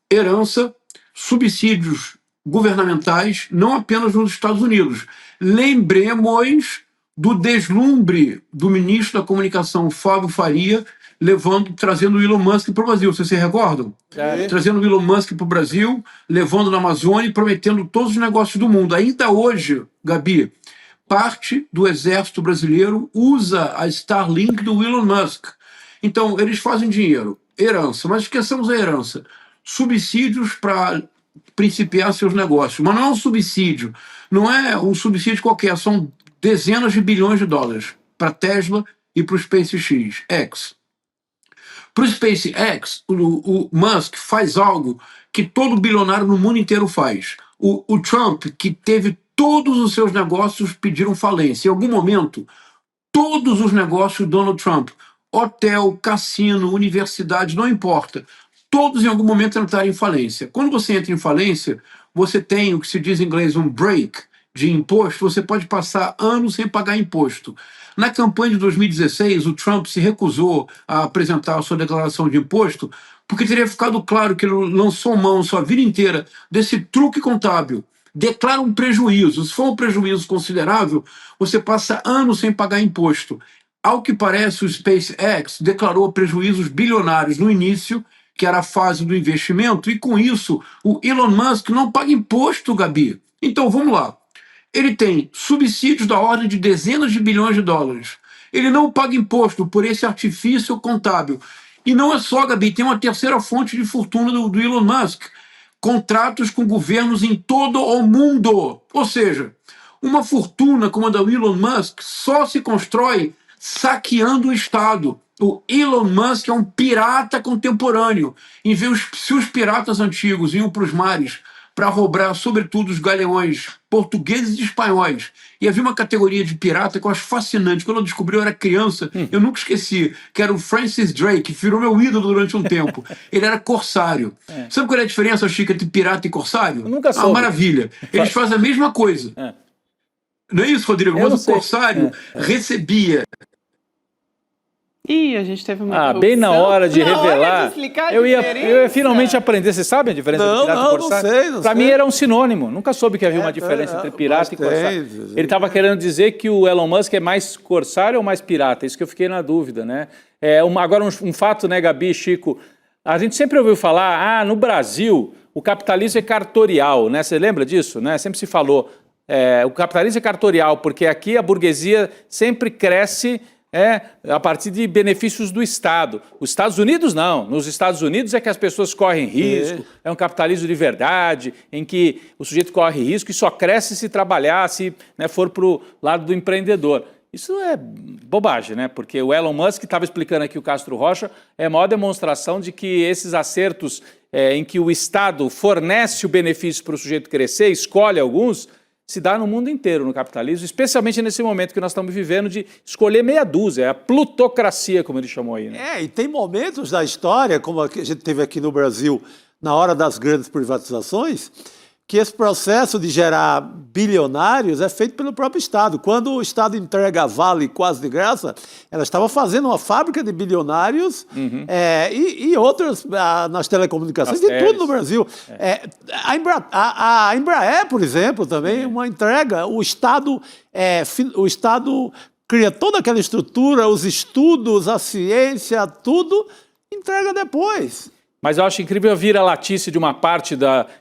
herança, subsídios governamentais, não apenas nos Estados Unidos. Lembremos do deslumbre do ministro da Comunicação, Fábio Faria, trazendo o Elon Musk para o Brasil. Vocês se recordam? Trazendo o Elon Musk para o Brasil, levando na Amazônia e prometendo todos os negócios do mundo. Ainda hoje, Gabi, parte do exército brasileiro usa a Starlink do Elon Musk. Então, eles fazem dinheiro, herança, mas esqueçamos a herança. Subsídios para principiar seus negócios. Mas não é um subsídio, não é um subsídio qualquer, são dezenas de bilhões de dólares para a Tesla e para o SpaceX. Para o SpaceX, o Musk faz algo que todo bilionário no mundo inteiro faz. O Trump, que teve todos os seus negócios, pediram falência. Em algum momento, todos os negócios do Donald Trump, hotel, cassino, universidade, não importa, todos em algum momento entraram em falência. Quando você entra em falência, você tem o que se diz em inglês um break de imposto, você pode passar anos sem pagar imposto. Na campanha de 2016, o Trump se recusou a apresentar a sua declaração de imposto porque teria ficado claro que ele lançou mão sua vida inteira desse truque contábil. Declara um prejuízo. Se for um prejuízo considerável, você passa anos sem pagar imposto. Ao que parece, o SpaceX declarou prejuízos bilionários no início, que era a fase do investimento, e com isso o Elon Musk não paga imposto, Gabi. Então, vamos lá. Ele tem subsídios da ordem de dezenas de bilhões de dólares. Ele não paga imposto por esse artifício contábil. E não é só, Gabi, tem uma terceira fonte de fortuna do Elon Musk. Contratos com governos em todo o mundo. Ou seja, uma fortuna como a da Elon Musk só se constrói saqueando o Estado. O Elon Musk é um pirata contemporâneo. Se os piratas antigos iam para os mares para roubar, sobretudo, os galeões portugueses e espanhóis. E havia uma categoria de pirata que eu acho fascinante. Quando eu descobri, eu era criança, eu nunca esqueci, que era o Francis Drake, que virou meu ídolo durante um tempo. Ele era corsário. Sabe qual é a diferença, Chico, entre pirata e corsário? Eu nunca soube. Ah, maravilha. Eles fazem a mesma coisa. Não é isso, Rodrigo? Mas o corsário recebia... Ih, a gente teve uma bem na hora de revelar. Hora de explicar a eu ia finalmente aprender. Vocês sabem a diferença de pirata e corsário? Não sei. Para mim era um sinônimo. Nunca soube que havia uma diferença entre pirata e corsário. Ele estava querendo dizer que o Elon Musk é mais corsário ou mais pirata? Isso que eu fiquei na dúvida, né? Agora um fato, né, Gabi, Chico? A gente sempre ouviu falar, no Brasil o capitalismo é cartorial, né? Você lembra disso, né? Sempre se falou, o capitalismo é cartorial porque aqui a burguesia sempre cresce a partir de benefícios do Estado. Os Estados Unidos não. Nos Estados Unidos é que as pessoas correm risco, é um capitalismo de verdade, em que o sujeito corre risco e só cresce se trabalhar, se for para o lado do empreendedor. Isso é bobagem, né? Porque o Elon Musk, que estava explicando aqui o Castro Rocha, é a maior demonstração de que esses acertos em que o Estado fornece o benefício para o sujeito crescer, escolhe alguns, se dá no mundo inteiro, no capitalismo, especialmente nesse momento que nós estamos vivendo de escolher meia dúzia, a plutocracia, como ele chamou aí. Né? E tem momentos da história, como a gente teve aqui no Brasil, na hora das grandes privatizações, que esse processo de gerar bilionários é feito pelo próprio Estado. Quando o Estado entrega a Vale quase de graça, ela estava fazendo uma fábrica de bilionários e outras nas telecomunicações, de tudo no Brasil. A Embraer, por exemplo, também, uma entrega. O Estado cria toda aquela estrutura, os estudos, a ciência, tudo, entrega depois. Mas eu acho incrível a vira-latice de uma parte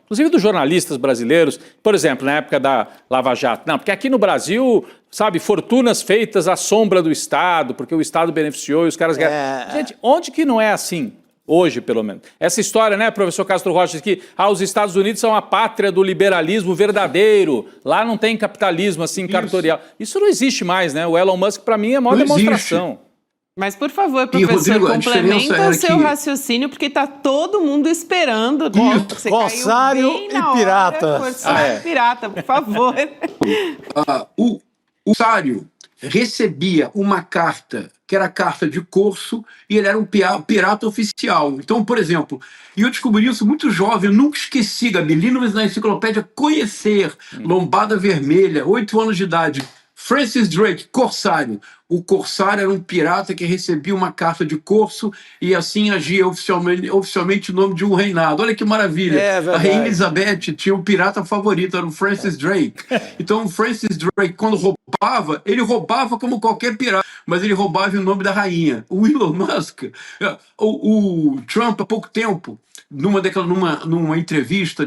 inclusive dos jornalistas brasileiros, por exemplo, na época da Lava Jato. Não, porque aqui no Brasil, sabe, fortunas feitas à sombra do Estado, porque o Estado beneficiou e os caras ganharam. Gente, onde que não é assim? Hoje, pelo menos. Essa história, né, professor Castro Rocha, que os Estados Unidos são a pátria do liberalismo verdadeiro. Lá não tem capitalismo assim cartorial. Isso não existe mais, né? O Elon Musk, para mim, é a maior demonstração. Existe. Mas, por favor, professor, Rodrigo, complementa o seu raciocínio, porque está todo mundo esperando. Você corsário e pirata. Corsário e pirata, por favor. O corsário recebia uma carta, que era a carta de corso, e ele era um pirata oficial. Então, por exemplo, e eu descobri isso muito jovem, eu nunca esqueci, Gabi, li na enciclopédia Conhecer, Lombada Vermelha, 8 anos de idade. Francis Drake, corsário. O corsário era um pirata que recebia uma carta de corso e assim agia oficialmente em nome de um reinado. Olha que maravilha. A Rainha Elizabeth tinha um pirata favorito, era o Francis Drake. Então o Francis Drake, quando roubava, ele roubava como qualquer pirata, mas ele roubava em nome da rainha. O Elon Musk, o Trump, há pouco tempo, numa entrevista,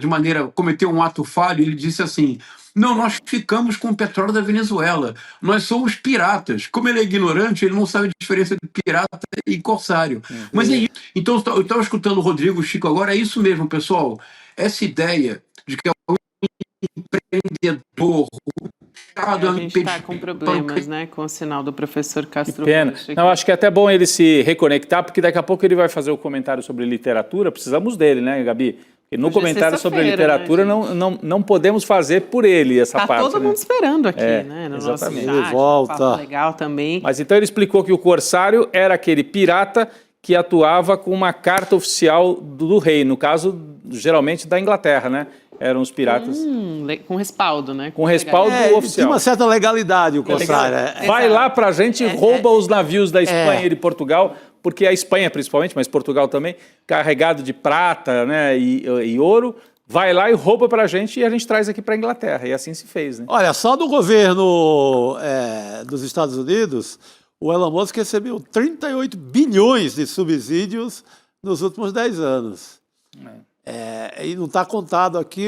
cometeu um ato falho, ele disse assim: não, nós ficamos com o petróleo da Venezuela. Nós somos piratas. Como ele é ignorante, ele não sabe a diferença de pirata e corsário. Mas é isso. Então, eu estava escutando o Rodrigo, o Chico agora, é isso mesmo, pessoal. Essa ideia de que é um empreendedor... A gente está com problemas, né, com o sinal do professor Castro. Que pena. Não, acho que é até bom ele se reconectar, porque daqui a pouco ele vai fazer o comentário sobre literatura. Precisamos dele, né, Gabi? E no comentário sobre a literatura, né, não podemos fazer por ele essa parte. Está todo mundo esperando aqui, né? No exatamente. Nosso chat, ele volta. Legal também. Mas então ele explicou que o corsário era aquele pirata que atuava com uma carta oficial do rei, no caso, geralmente da Inglaterra, né? Eram os piratas. Com respaldo, né? Com respaldo oficial. Tinha uma certa legalidade o corsário. Vai lá pra gente e rouba os navios da Espanha e de Portugal, porque a Espanha principalmente, mas Portugal também, carregado de prata, né, e ouro, vai lá e rouba pra gente e a gente traz aqui pra Inglaterra. E assim se fez, né? Olha, só do governo dos Estados Unidos, o Elon Musk recebeu 38 bilhões de subsídios nos últimos 10 anos. E não está contado aqui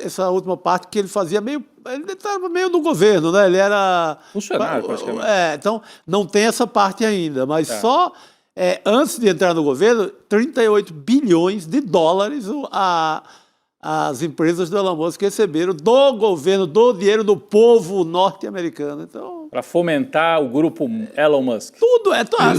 essa última parte que ele fazia ele estava meio no governo, né? Ele era... funcionário, praticamente. Então, não tem essa parte ainda, mas só antes de entrar no governo, 38 bilhões de dólares as empresas do Elon Musk receberam do governo, do dinheiro do povo norte-americano. Então, para fomentar o grupo Elon Musk. Tudo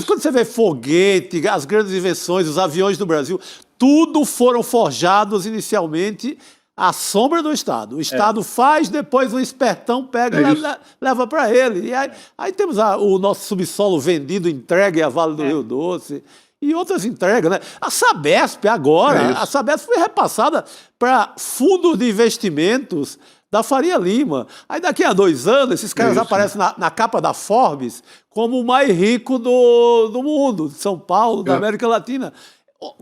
quando você vê foguete, as grandes invenções, os aviões do Brasil, tudo foram forjados inicialmente a sombra do Estado. O Estado faz, depois o espertão pega e leva para ele. E aí temos o nosso subsolo vendido, entregue a Vale do Rio Doce e outras entregas, né? A Sabesp agora, a Sabesp foi repassada para fundos de investimentos da Faria Lima. Aí daqui a 2 anos, esses caras aparecem na capa da Forbes como o mais rico do mundo, de São Paulo, da América Latina.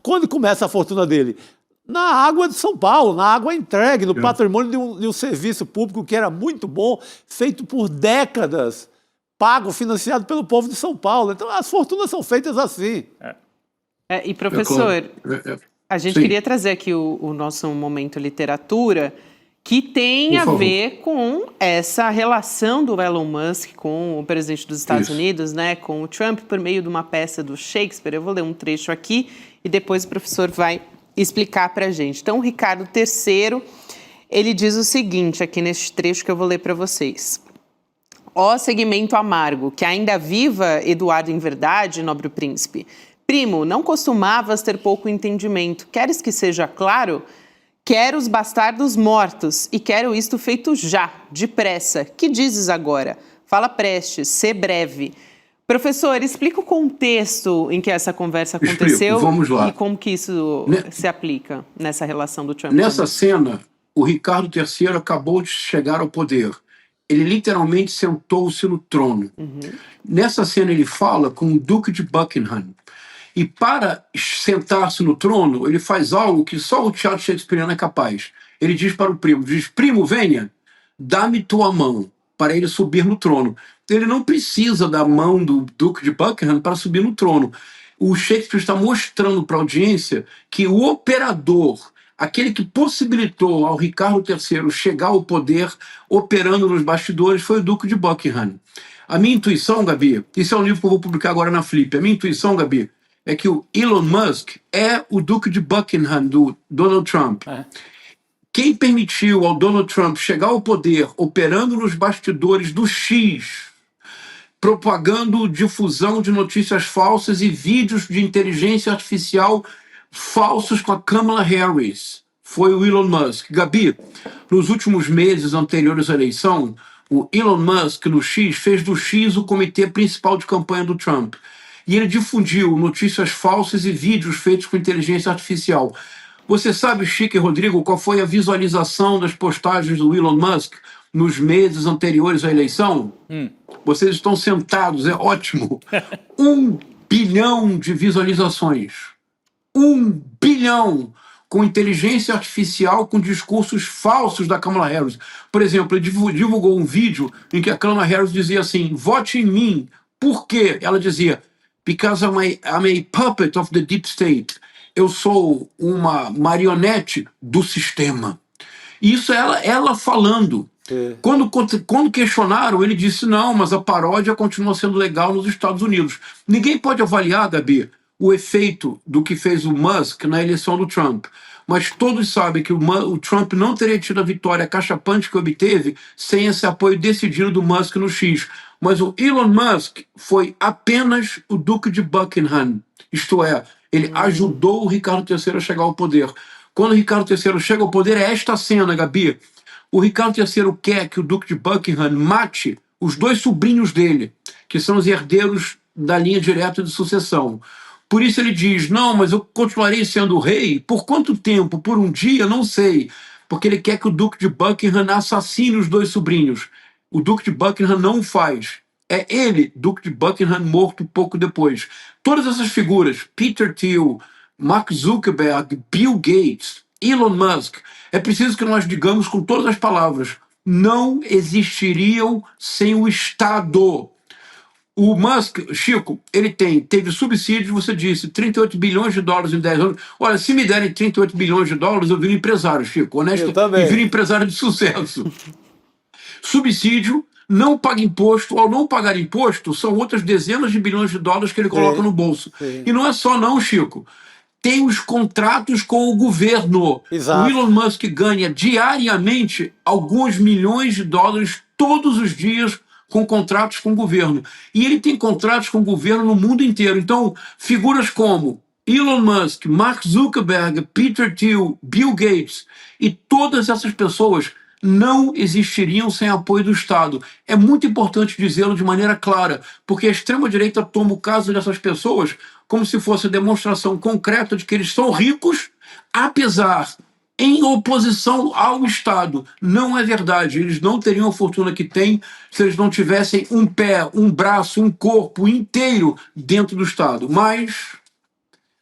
Quando começa a fortuna dele? Na água de São Paulo, na água entregue, no patrimônio de um serviço público que era muito bom, feito por décadas, pago, financiado pelo povo de São Paulo. Então, as fortunas são feitas assim. E, professor, a gente queria trazer aqui o nosso momento literatura, que tem a ver com essa relação do Elon Musk com o presidente dos Estados Unidos, né, com o Trump, por meio de uma peça do Shakespeare. Eu vou ler um trecho aqui e depois o professor vai explicar para a gente. Então, o Ricardo III, ele diz o seguinte aqui neste trecho que eu vou ler para vocês. Ó segmento amargo, que ainda viva Eduardo em verdade, nobre príncipe. Primo, não costumavas ter pouco entendimento. Queres que seja claro? Quero os bastardos mortos, e quero isto feito já, depressa. Que dizes agora? Fala prestes, sê breve. Professor, explica o contexto em que essa conversa aconteceu. Vamos lá. E como que isso se aplica nessa relação do Trump. Nessa cena, o Ricardo III acabou de chegar ao poder. Ele literalmente sentou-se no trono. Nessa cena ele fala com o Duque de Buckingham. E para sentar-se no trono, ele faz algo que só o teatro shakespeariano é capaz. Ele diz para o primo, primo, venha, dá-me tua mão, para ele subir no trono. Ele não precisa da mão do Duque de Buckingham para subir no trono. O Shakespeare está mostrando para a audiência que o operador, aquele que possibilitou ao Ricardo III chegar ao poder operando nos bastidores, foi o Duque de Buckingham. A minha intuição, Gabi, esse é um livro que eu vou publicar agora na Flip, a minha intuição, Gabi, é que o Elon Musk é o Duque de Buckingham do Donald Trump. Quem permitiu ao Donald Trump chegar ao poder operando nos bastidores do X, propagando difusão de notícias falsas e vídeos de inteligência artificial falsos com a Kamala Harris, foi o Elon Musk. Gabi, nos últimos meses anteriores à eleição, o Elon Musk no X fez do X o comitê principal de campanha do Trump. E ele difundiu notícias falsas e vídeos feitos com inteligência artificial. Você sabe, Chico e Rodrigo, qual foi a visualização das postagens do Elon Musk nos meses anteriores à eleição? Vocês estão sentados, é ótimo. 1 bilhão de visualizações. 1 bilhão! Com inteligência artificial, com discursos falsos da Kamala Harris. Por exemplo, ele divulgou um vídeo em que a Kamala Harris dizia assim, vote em mim. Por quê? Ela dizia, because I'm a puppet of the deep state. Eu sou uma marionete do sistema. Isso é ela falando. Quando questionaram, ele disse, não, mas a paródia continua sendo legal nos Estados Unidos. Ninguém pode avaliar, Gabi, o efeito do que fez o Musk na eleição do Trump. Mas todos sabem que o Trump não teria tido a vitória cachapante que obteve sem esse apoio decidido do Musk no X. Mas o Elon Musk foi apenas o Duque de Buckingham. Isto é, ele ajudou o Ricardo III a chegar ao poder. Quando o Ricardo III chega ao poder, é esta cena, Gabi. O Ricardo III quer que o Duque de Buckingham mate os 2 sobrinhos dele, que são os herdeiros da linha direta de sucessão. Por isso ele diz, não, mas eu continuarei sendo rei. Por quanto tempo? Por um dia? Não sei. Porque ele quer que o Duque de Buckingham assassine os 2 sobrinhos. O Duque de Buckingham não o faz. É ele, Duque de Buckingham, morto pouco depois. Todas essas figuras, Peter Thiel, Mark Zuckerberg, Bill Gates, Elon Musk, é preciso que nós digamos com todas as palavras, não existiriam sem o Estado. O Musk, Chico, ele teve subsídios, você disse, 38 bilhões de dólares em 10 anos. Olha, se me derem 38 bilhões de dólares, eu viro empresário, Chico, honesto, e viro empresário de sucesso. Subsídio, não paga imposto, ao não pagar imposto, são outras dezenas de bilhões de dólares que ele coloca no bolso. E não é só não, Chico. Tem os contratos com o governo. Exato. O Elon Musk ganha diariamente alguns milhões de dólares todos os dias com contratos com o governo. E ele tem contratos com o governo no mundo inteiro. Então, figuras como Elon Musk, Mark Zuckerberg, Peter Thiel, Bill Gates e todas essas pessoas não existiriam sem apoio do Estado. É muito importante dizê-lo de maneira clara, porque a extrema-direita toma o caso dessas pessoas como se fosse demonstração concreta de que eles são ricos, apesar, em oposição ao Estado. Não é verdade. Eles não teriam a fortuna que têm se eles não tivessem um pé, um braço, um corpo inteiro dentro do Estado. Mas,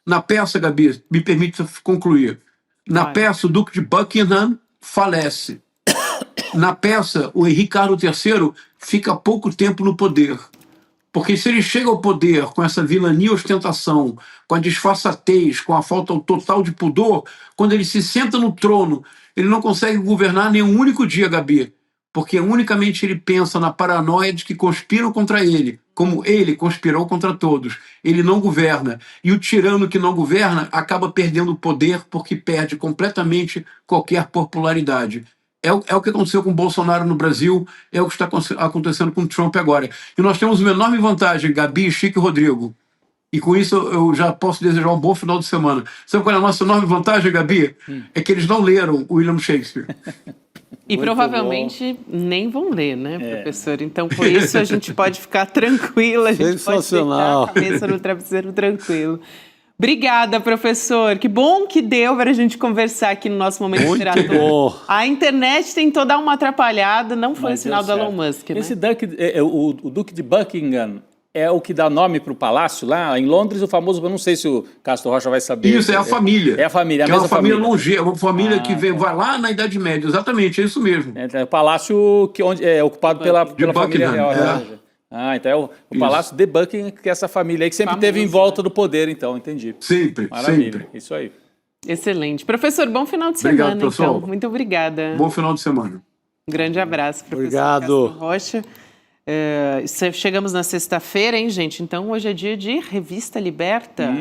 na peça, Gabi, me permite concluir. Na peça, o Duque de Buckingham falece. Na peça, o Henrique Carlos III fica pouco tempo no poder. Porque se ele chega ao poder com essa vilania e ostentação, com a disfarçatez, com a falta total de pudor, quando ele se senta no trono, ele não consegue governar nem um único dia, Gabi. Porque unicamente ele pensa na paranoia de que conspiram contra ele, como ele conspirou contra todos. Ele não governa. E o tirano que não governa acaba perdendo o poder porque perde completamente qualquer popularidade. É o que aconteceu com o Bolsonaro no Brasil, é o que está acontecendo com o Trump agora. E nós temos uma enorme vantagem, Gabi, Chico e Rodrigo. E com isso eu já posso desejar um bom final de semana. Sabe qual é a nossa enorme vantagem, Gabi? É que eles não leram o William Shakespeare. E Muito provavelmente nem vão ler, né, professor? Então, por isso a gente pode ficar tranquilo, a gente pode deitar a cabeça no travesseiro tranquilo. Obrigada, professor. Que bom que deu para a gente conversar aqui no nosso Momento Inspirador. Bom. A internet tentou dar uma atrapalhada, não foi o sinal do Elon Musk, né? Esse o Duque de Buckingham é o que dá nome para o palácio lá em Londres, o famoso, eu não sei se o Castro Rocha vai saber. Isso, é a família. É a família, que é uma família longeva, uma família que vai lá na Idade Média, exatamente, é isso mesmo. É o palácio onde é ocupado pela família real. Então é o Palácio de Buckingham, que é essa família aí que sempre esteve em volta do poder, então, entendi. Sempre, maravilha, sempre. Isso aí. Professor. Professor, bom final de semana, então. Muito obrigada. Bom final de semana. Um grande abraço, professor Obrigado. Castro Rocha. Chegamos na sexta-feira, hein, gente? Então, hoje é dia de Revista Liberta.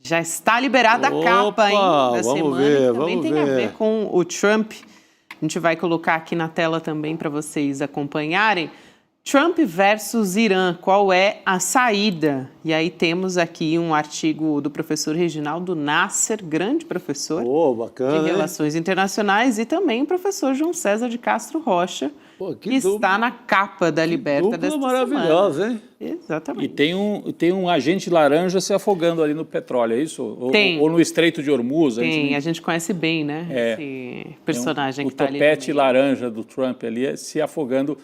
Já está liberada a capa, hein, da semana. Que também tem a ver com o Trump. A gente vai colocar aqui na tela também para vocês acompanharem. Trump versus Irã, qual é a saída? E aí temos aqui um artigo do professor Reginaldo Nasser, grande professor bacana, de Relações Internacionais, e também o professor João César de Castro Rocha, que está na capa da Liberta desta maravilhosa, semana. Hein? Exatamente. E tem um agente laranja se afogando ali no petróleo, é isso? Ou no Estreito de Hormuz? A gente conhece bem, né? Esse personagem que está ali. O topete laranja do Trump ali se afogando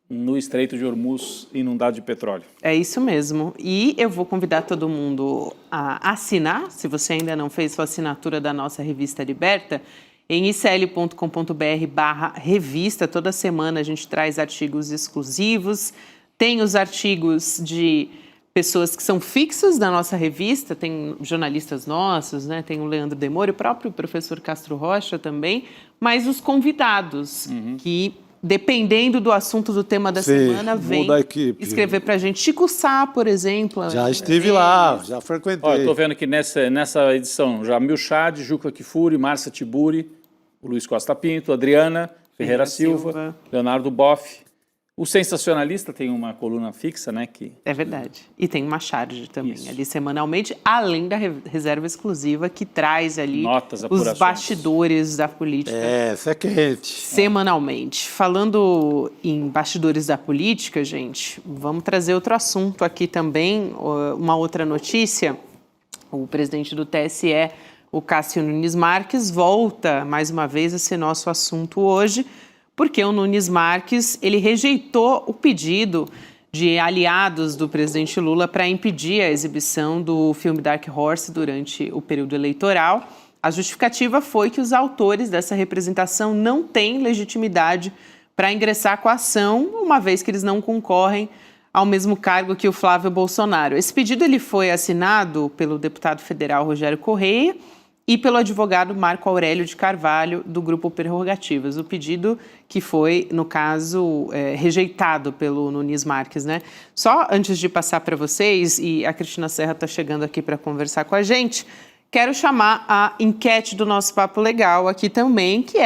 no Estreito de Hormuz inundado de petróleo. É isso mesmo. E eu vou convidar todo mundo a assinar, se você ainda não fez sua assinatura da nossa Revista Liberta, em icl.com.br/revista. Toda semana a gente traz artigos exclusivos. Tem os artigos de pessoas que são fixos da nossa revista, tem jornalistas nossos, né? Tem o Leandro Demore, o próprio professor Castro Rocha também, mas os convidados que, dependendo do assunto do tema da semana, vem escrever para a gente. Chico Sá, por exemplo. Já estive lá, já frequentei. Estou vendo que nessa edição, Jamil Chad, Juca Kfouri, Márcia Tiburi, o Luiz Costa Pinto, Adriana Ferreira Silva, Leonardo Boff. O Sensacionalista tem uma coluna fixa, né? É verdade. E tem uma charge também, ali semanalmente, além da reserva exclusiva que traz ali os bastidores da política. Essa é quente. Semanalmente. Falando em bastidores da política, gente, vamos trazer outro assunto aqui também, uma outra notícia. O presidente do TSE, o Cássio Nunes Marques, volta mais uma vez a ser nosso assunto hoje, porque o Nunes Marques, ele rejeitou o pedido de aliados do presidente Lula para impedir a exibição do filme Dark Horse durante o período eleitoral. A justificativa foi que os autores dessa representação não têm legitimidade para ingressar com a ação, uma vez que eles não concorrem ao mesmo cargo que o Flávio Bolsonaro. Esse pedido ele foi assinado pelo deputado federal Rogério Correia e pelo advogado Marco Aurélio de Carvalho, do Grupo Prerrogativas. O pedido que foi, no caso, rejeitado pelo Nunes Marques, né? Só antes de passar para vocês, e a Cristina Serra está chegando aqui para conversar com a gente, quero chamar a enquete do nosso Papo Legal aqui também, que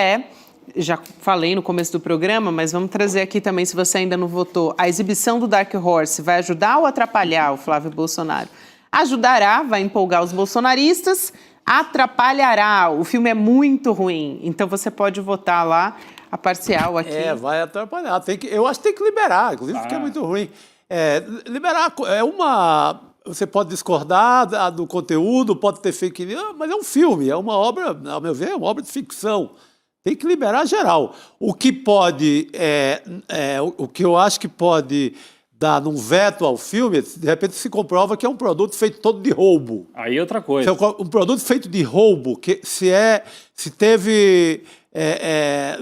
já falei no começo do programa, mas vamos trazer aqui também, se você ainda não votou, a exibição do Dark Horse vai ajudar ou atrapalhar o Flávio Bolsonaro ajudará, vai empolgar os bolsonaristas, atrapalhará. O filme é muito ruim, então você pode votar lá, a parcial aqui. Vai atrapalhar. Eu acho que tem que liberar, inclusive porque é muito ruim. Liberar você pode discordar do conteúdo, pode ter fake news, mas é um filme, é uma obra, ao meu ver, é uma obra de ficção. Tem que liberar geral. O que eu acho que pode dar num veto ao filme, de repente se comprova que é um produto feito todo de roubo. Aí é outra coisa. Um produto feito de roubo, que se teve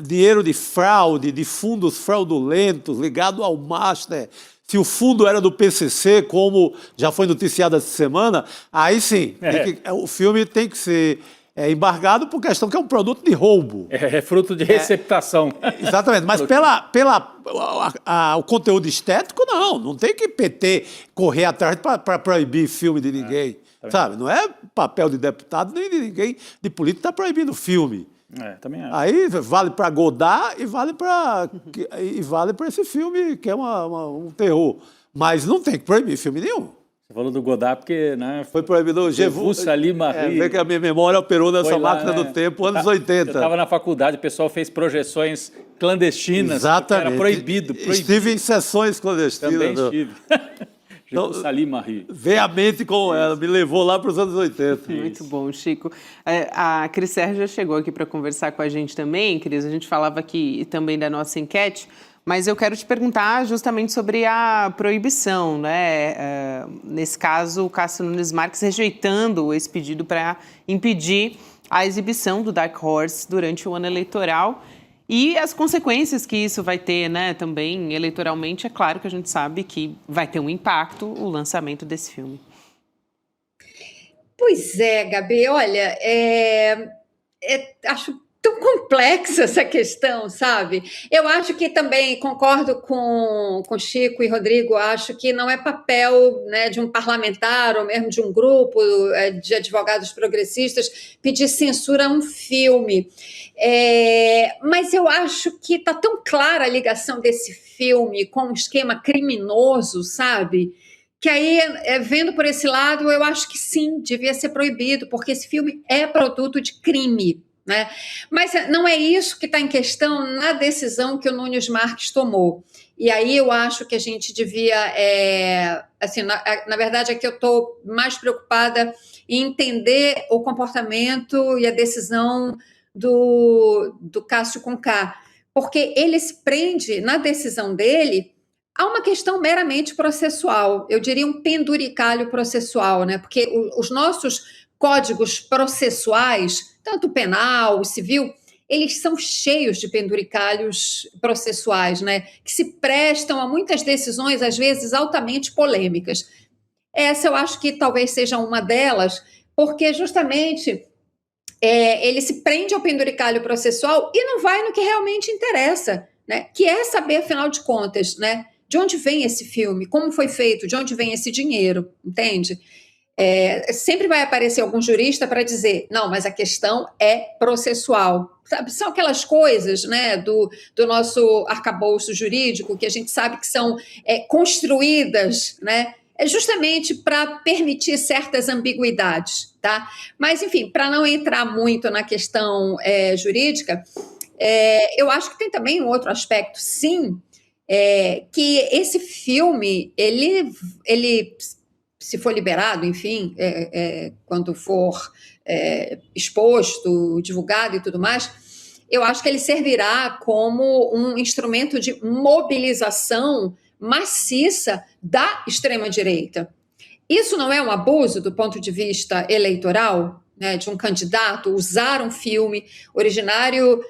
dinheiro de fraude, de fundos fraudulentos ligado ao Master, se o fundo era do PCC, como já foi noticiado essa semana, aí sim, o filme tem que ser embargado por questão que é um produto de roubo. É fruto de receptação. Exatamente, mas o conteúdo estético, não tem que PT correr atrás para proibir filme de ninguém, sabe? Não é papel de deputado nem de ninguém, de político, está proibindo filme. Também acho. Aí vale para Godard e vale para esse filme que é um terror. Mas não tem que proibir filme nenhum. Você falou do Godard porque, né? Foi proibido. Jesus Salim Marie. Vê que a minha memória operou nessa máquina do tempo, anos 80. Eu estava na faculdade, o pessoal fez projeções clandestinas. Exatamente. Era proibido. Estive em sessões clandestinas. Também estive. Jesus Salim Marie. Veemente com ela, me levou lá para os anos 80. Muito bom, Chico. A Cris Sérgio já chegou aqui para conversar com a gente também, Cris. A gente falava aqui também da nossa enquete, mas eu quero te perguntar justamente sobre a proibição, né? Nesse caso, o Cássio Nunes Marques rejeitando esse pedido para impedir a exibição do Dark Horse durante o ano eleitoral. E as consequências que isso vai ter, né, também eleitoralmente, é claro que a gente sabe que vai ter um impacto o lançamento desse filme. Pois é, Gabi, olha, acho tão complexa essa questão, sabe? Eu acho que também concordo com Chico e Rodrigo, acho que não é papel, né, de um parlamentar ou mesmo de um grupo de advogados progressistas pedir censura a um filme. Mas eu acho que está tão clara a ligação desse filme com um esquema criminoso, sabe? Que aí, vendo por esse lado, eu acho que sim, devia ser proibido, porque esse filme é produto de crime, né? Mas não é isso que está em questão na decisão que o Nunes Marques tomou. E aí eu acho que a gente devia, assim, na verdade é que eu estou mais preocupada em entender o comportamento e a decisão do Cássio Conká, porque ele se prende na decisão dele a uma questão meramente processual, eu diria um penduricalho processual, né? Porque os nossos códigos processuais, tanto penal, civil, eles são cheios de penduricalhos processuais, né? Que se prestam a muitas decisões, às vezes altamente polêmicas. Essa eu acho que talvez seja uma delas, porque justamente ele se prende ao penduricalho processual e não vai no que realmente interessa, né? Que é saber, afinal de contas, né, de onde vem esse filme, como foi feito, de onde vem esse dinheiro, entende? Sempre vai aparecer algum jurista para dizer, não, mas a questão é processual. Sabe? São aquelas coisas, né, do nosso arcabouço jurídico que a gente sabe que são construídas, né, justamente para permitir certas ambiguidades, tá? Mas, enfim, para não entrar muito na questão jurídica, eu acho que tem também um outro aspecto, sim, que esse filme, ele se for liberado, enfim, quando for exposto, divulgado e tudo mais, eu acho que ele servirá como um instrumento de mobilização maciça da extrema-direita. Isso não é um abuso do ponto de vista eleitoral, né, de um candidato usar um filme originário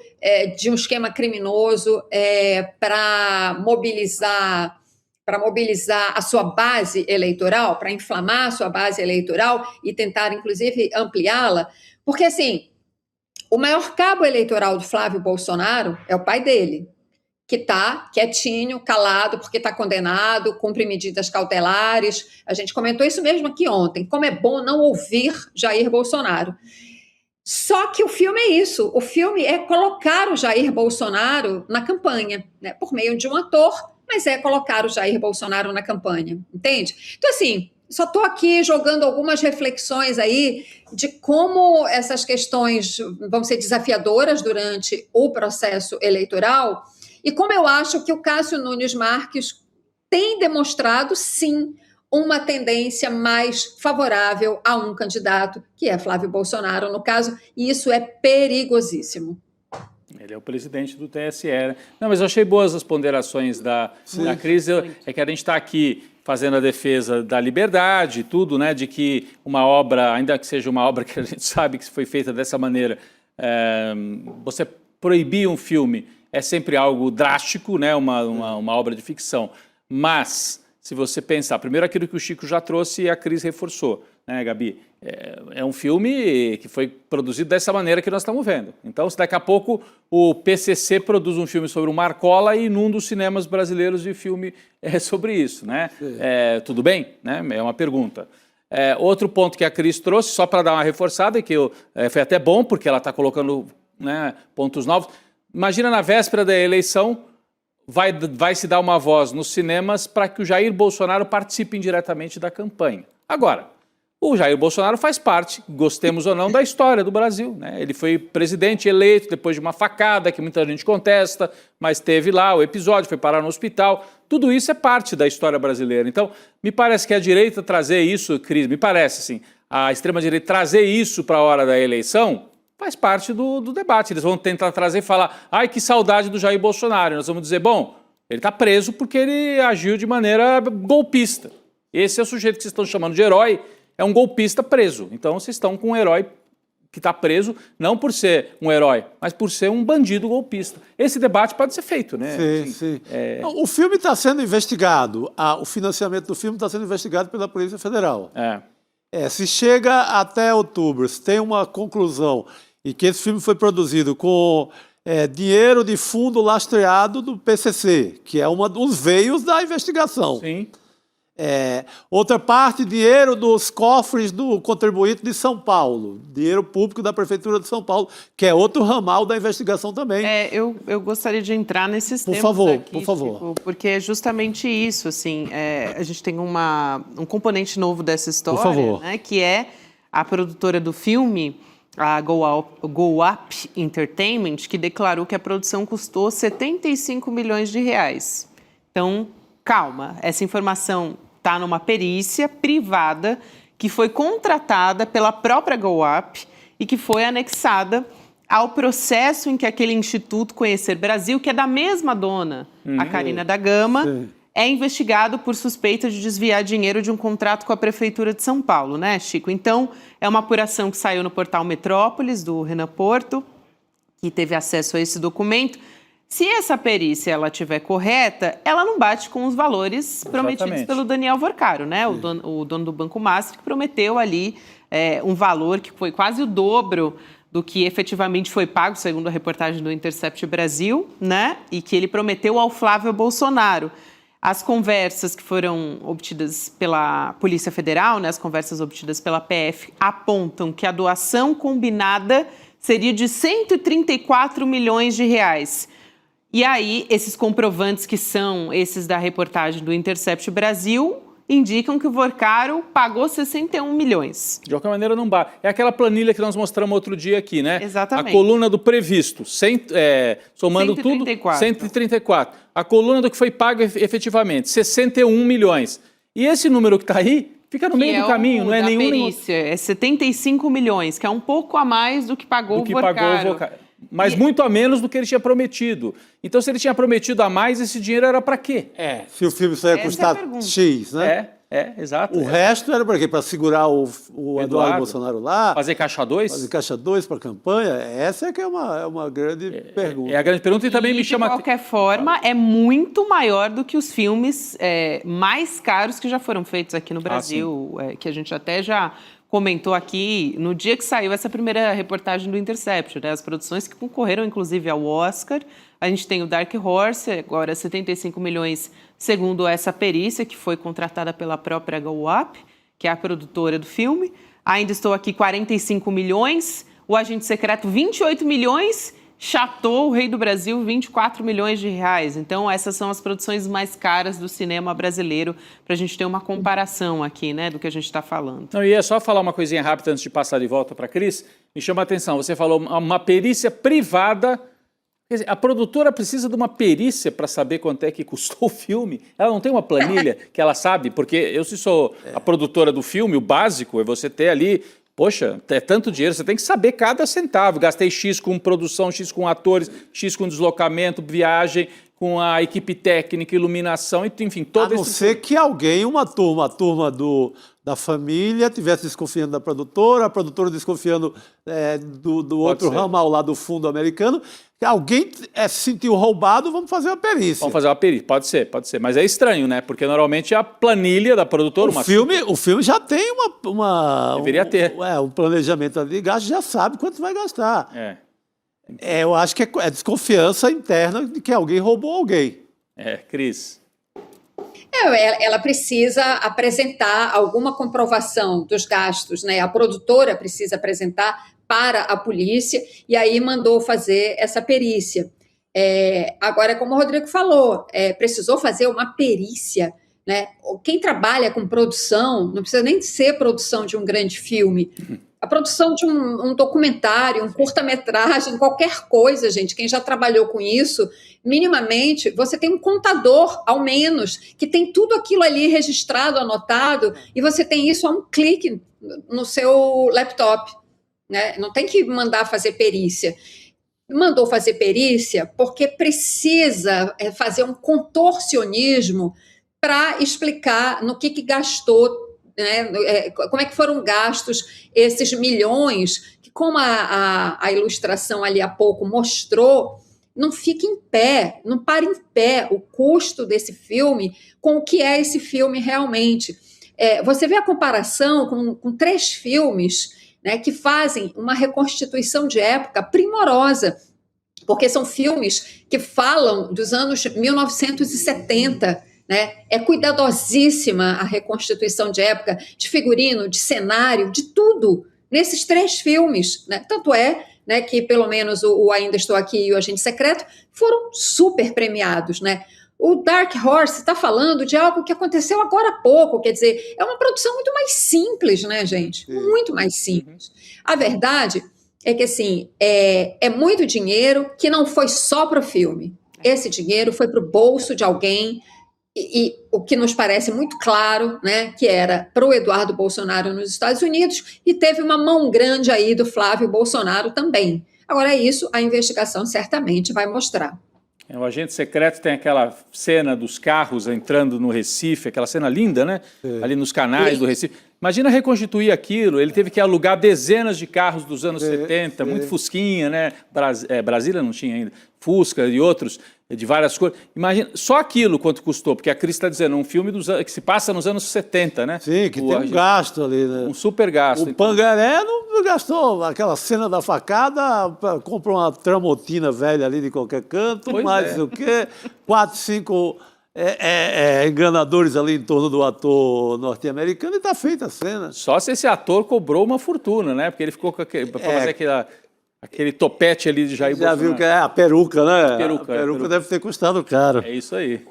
de um esquema criminoso para mobilizar a sua base eleitoral, para inflamar a sua base eleitoral e tentar, inclusive, ampliá-la? Porque, assim, o maior cabo eleitoral do Flávio Bolsonaro é o pai dele, que está quietinho, calado, porque está condenado, cumpre medidas cautelares. A gente comentou isso mesmo aqui ontem. Como é bom não ouvir Jair Bolsonaro. Só que o filme é isso. O filme é colocar o Jair Bolsonaro na campanha, né, por meio de um ator, mas é colocar o Jair Bolsonaro na campanha, entende? Então, assim, só estou aqui jogando algumas reflexões aí de como essas questões vão ser desafiadoras durante o processo eleitoral e como eu acho que o Cássio Nunes Marques tem demonstrado, sim, uma tendência mais favorável a um candidato, que é Flávio Bolsonaro, no caso, e isso é perigosíssimo. Ele é o presidente do TSE. Né? Não, mas eu achei boas as ponderações da Cris. É que a gente está aqui fazendo a defesa da liberdade, tudo, né, de que uma obra, ainda que seja uma obra que a gente sabe que foi feita dessa maneira, você proibir um filme é sempre algo drástico, né, uma obra de ficção. Mas, se você pensar, primeiro aquilo que o Chico já trouxe e a Cris reforçou, né, Gabi? É um filme que foi produzido dessa maneira que nós estamos vendo. Então, se daqui a pouco o PCC produz um filme sobre o Marcola e inunda os cinemas brasileiros de filme sobre isso, né? Tudo bem? Né? É uma pergunta. Outro ponto que a Cris trouxe, só para dar uma reforçada, e que foi até bom, porque ela está colocando, né, pontos novos. Imagina na véspera da eleição, vai se dar uma voz nos cinemas para que o Jair Bolsonaro participe indiretamente da campanha. Agora, o Jair Bolsonaro faz parte, gostemos ou não, da história do Brasil, né? Ele foi presidente eleito depois de uma facada que muita gente contesta, mas teve lá o episódio, foi parar no hospital. Tudo isso é parte da história brasileira. Então, me parece que a direita trazer isso, Cris, me parece assim, a extrema-direita trazer isso para a hora da eleição faz parte do debate. Eles vão tentar trazer e falar, ai, que saudade do Jair Bolsonaro. E nós vamos dizer, bom, ele está preso porque ele agiu de maneira golpista. Esse é o sujeito que vocês estão chamando de herói, é um golpista preso. Então, vocês estão com um herói que está preso, não por ser um herói, mas por ser um bandido golpista. Esse debate pode ser feito, né? Sim. O filme está sendo investigado, o financiamento do filme está sendo investigado pela Polícia Federal. Se chega até outubro, se tem uma conclusão e que esse filme foi produzido com dinheiro de fundo lastreado do PCC, que é um dos veios da investigação. Sim. Outra parte, dinheiro dos cofres do contribuinte de São Paulo, dinheiro público da Prefeitura de São Paulo, que é outro ramal da investigação também. Eu gostaria de entrar nesses temas aqui, por favor. Chico, porque é justamente isso, assim, a gente tem um componente novo dessa história, né, que é a produtora do filme, a Go Up Entertainment, que declarou que a produção custou 75 milhões de reais. Então, calma, essa informação está numa perícia privada que foi contratada pela própria Go Up e que foi anexada ao processo em que aquele Instituto Conhecer Brasil, que é da mesma dona, a Carina da Gama, é investigado por suspeita de desviar dinheiro de um contrato com a Prefeitura de São Paulo, né, Chico? Então, é uma apuração que saiu no portal Metrópolis, do Renan Porto, que teve acesso a esse documento. Se essa perícia ela estiver correta, ela não bate com os valores prometidos pelo Daniel Vorcaro, né? O dono do Banco Master, que prometeu ali um valor que foi quase o dobro do que efetivamente foi pago, segundo a reportagem do Intercept Brasil, né? E que ele prometeu ao Flávio Bolsonaro. As conversas que foram obtidas pela Polícia Federal, né? As conversas obtidas pela PF, apontam que a doação combinada seria de 134 milhões de reais. E aí, esses comprovantes que são esses da reportagem do Intercept Brasil indicam que o Vorcaro pagou 61 milhões. De qualquer maneira, não bate. É aquela planilha que nós mostramos outro dia aqui, né? Exatamente. A coluna do previsto, somando 134. Tudo, 134. A coluna do que foi pago efetivamente, 61 milhões. E esse número que está aí fica no meio do caminho, não é nenhum... Perícia, é 75 milhões, que é um pouco a mais do que pagou o Vorcaro. Mas muito a menos do que ele tinha prometido. Então, se ele tinha prometido a mais, esse dinheiro era para quê? Se o filme só ia custar X, né? Exato. O resto era para quê? Para segurar o Eduardo Bolsonaro lá? Fazer caixa 2? Fazer caixa 2 para a campanha? Essa é que é uma grande pergunta. É a grande pergunta e também me chama... De qualquer forma, é muito maior do que os filmes mais caros que já foram feitos aqui no Brasil, que a gente até já comentou aqui no dia que saiu essa primeira reportagem do Intercept, né? As produções que concorreram, inclusive, ao Oscar. A gente tem o Dark Horse, agora 75 milhões, segundo essa perícia, que foi contratada pela própria Go Up, que é a produtora do filme. Ainda estou aqui, 45 milhões. O Agente Secreto, 28 milhões. Chateau, o Rei do Brasil, 24 milhões de reais. Então, essas são as produções mais caras do cinema brasileiro, para a gente ter uma comparação aqui, né, do que a gente está falando. Não, e é só falar uma coisinha rápida antes de passar de volta para a Cris. Me chama a atenção, você falou uma perícia privada. Quer dizer, a produtora precisa de uma perícia para saber quanto é que custou o filme? Ela não tem uma planilha que ela sabe? Porque eu, se sou a produtora do filme, o básico é você ter ali... Poxa, é tanto dinheiro, você tem que saber cada centavo. Gastei X com produção, X com atores, X com deslocamento, viagem, com a equipe técnica, iluminação, enfim, todo A não ser que alguém, uma turma da família, estivesse desconfiando da produtora, a produtora desconfiando do outro ramal lá do fundo americano. Que alguém se sentiu roubado, vamos fazer uma perícia. Vamos fazer uma perícia, pode ser. Mas é estranho, né? Porque normalmente a planilha da produtora... O filme já tem Deveria ter. Um planejamento de gasto, já sabe quanto vai gastar. Eu acho que é desconfiança interna de que alguém roubou alguém. Cris. Ela precisa apresentar alguma comprovação dos gastos, né? A produtora precisa apresentar para a polícia e aí mandou fazer essa perícia. Agora, como o Rodrigo falou, precisou fazer uma perícia, né? Quem trabalha com produção, não precisa nem ser produção de um grande filme, a produção de um documentário, um curta-metragem, qualquer coisa, gente, quem já trabalhou com isso, minimamente, você tem um contador, ao menos, que tem tudo aquilo ali registrado, anotado, e você tem isso a um clique no seu laptop, né? Não tem que mandar fazer perícia. Mandou fazer perícia porque precisa fazer um contorcionismo para explicar no que gastou, né? Como é que foram gastos esses milhões, que como a ilustração ali há pouco mostrou, não fica em pé, não para em pé o custo desse filme com o que é esse filme realmente. Você vê a comparação com 3 filmes, né, que fazem uma reconstituição de época primorosa, porque são filmes que falam dos anos 1970, né? É cuidadosíssima a reconstituição de época, de figurino, de cenário, de tudo, nesses 3 filmes, né? Tanto né, que pelo menos o Ainda Estou Aqui e o Agente Secreto foram super premiados, né? O Dark Horse está falando de algo que aconteceu agora há pouco, quer dizer, é uma produção muito mais simples, né, gente? Muito mais simples. A verdade é que, assim, é muito dinheiro que não foi só para o filme. Esse dinheiro foi para o bolso de alguém, e o que nos parece muito claro, né, que era para o Eduardo Bolsonaro nos Estados Unidos, e teve uma mão grande aí do Flávio Bolsonaro também. Agora, isso a investigação certamente vai mostrar. O Agente Secreto tem aquela cena dos carros entrando no Recife, aquela cena linda, né? Ali nos canais do Recife. Imagina reconstituir aquilo, ele teve que alugar dezenas de carros dos anos 70, muito Fusquinha, né? Brasília não tinha ainda, Fusca e outros, de várias cores. Imagina, só aquilo quanto custou, porque a Cris está dizendo, um filme que se passa nos anos 70, né? Sim, que tem um gasto ali, né? Um super gasto. O Pangaré não gastou aquela cena da facada, comprou uma tramontina velha ali de qualquer canto, mais o quê? 4, 5... enganadores ali em torno do ator norte-americano e está feita a cena. Só se esse ator cobrou uma fortuna, né? Porque ele ficou com para fazer aquele topete ali de Jair Bolsonaro. Já viu que é a peruca, né? A peruca deve ter custado caro. É isso aí.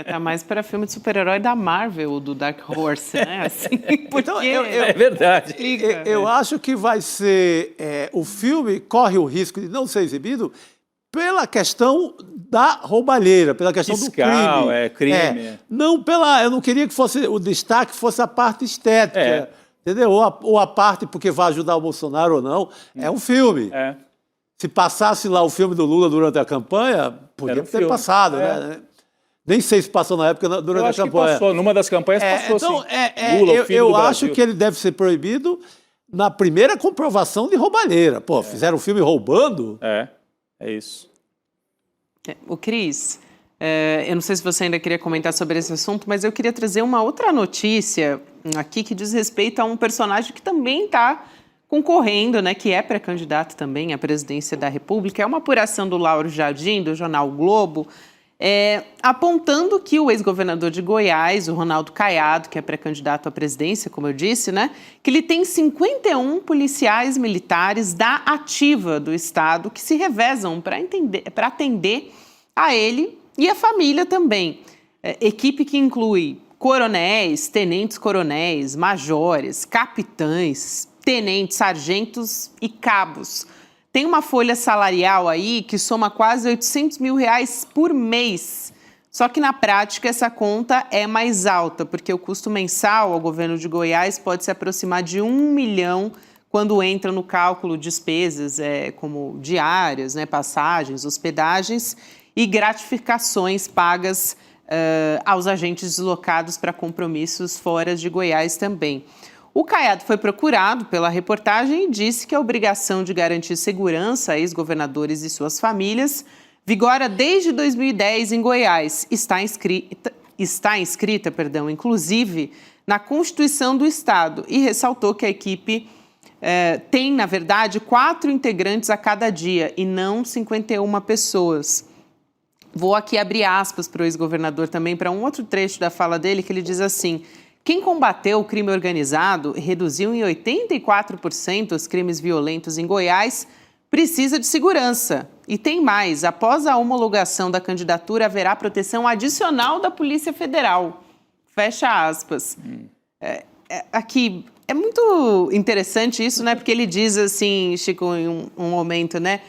Tá mais para filme de super-herói da Marvel, do Dark Horse, né? Assim, então, é verdade. Eu acho que vai ser... o filme corre o risco de não ser exibido pela questão da roubalheira, pela questão fiscal, do crime. Eu não queria que o destaque fosse a parte estética, entendeu? Ou a parte porque vai ajudar o Bolsonaro ou não. É um filme. Se passasse lá o filme do Lula durante a campanha, podia ter passado, né? Nem sei se passou na época durante a campanha. Que passou, numa das campanhas passou, então, sim. Lula, eu acho que ele deve ser proibido na primeira comprovação de roubalheira. Pô, fizeram um filme roubando... É isso. O Cris, eu não sei se você ainda queria comentar sobre esse assunto, mas eu queria trazer uma outra notícia aqui que diz respeito a um personagem que também está concorrendo, né, que é pré-candidato também à presidência da República. É uma apuração do Lauro Jardim, do jornal o Globo. apontando que o ex-governador de Goiás, o Ronaldo Caiado, que é pré-candidato à presidência, como eu disse, né, que ele tem 51 policiais militares da ativa do Estado que se revezam para atender a ele e a família também. Equipe que inclui coronéis, tenentes-coronéis, majores, capitães, tenentes, sargentos e cabos. Tem uma folha salarial aí que soma quase R$800 mil por mês. Só que na prática essa conta é mais alta, porque o custo mensal ao governo de Goiás pode se aproximar de 1 milhão quando entra no cálculo despesas como diárias, né, passagens, hospedagens e gratificações pagas aos agentes deslocados para compromissos fora de Goiás também. O Caiado foi procurado pela reportagem e disse que a obrigação de garantir segurança a ex-governadores e suas famílias vigora desde 2010 em Goiás. Está inscrita, inclusive, na Constituição do Estado e ressaltou que a equipe tem, na verdade, 4 integrantes a cada dia e não 51 pessoas. Vou aqui abrir aspas para o ex-governador também, para um outro trecho da fala dele, que ele diz assim: quem combateu o crime organizado e reduziu em 84% os crimes violentos em Goiás precisa de segurança. E tem mais, após a homologação da candidatura, haverá proteção adicional da Polícia Federal. Fecha aspas. Aqui, é muito interessante isso, né? Porque ele diz assim, Chico, em um momento, né?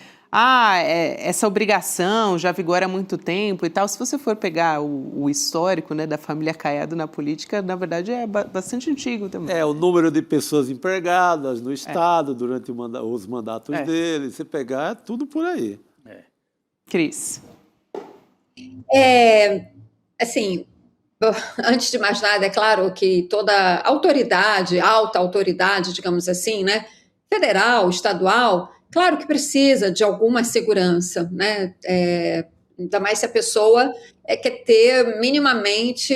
Essa obrigação já vigora há muito tempo e tal. Se você for pegar o histórico, né, da família Caiado na política, na verdade é bastante antigo também. O número de pessoas empregadas no Estado durante os mandatos dele, você pegar, é tudo por aí. Cris. Assim, antes de mais nada, é claro que toda autoridade, alta autoridade, digamos assim, né, federal, estadual, claro que precisa de alguma segurança, né? Ainda mais se a pessoa quer ter minimamente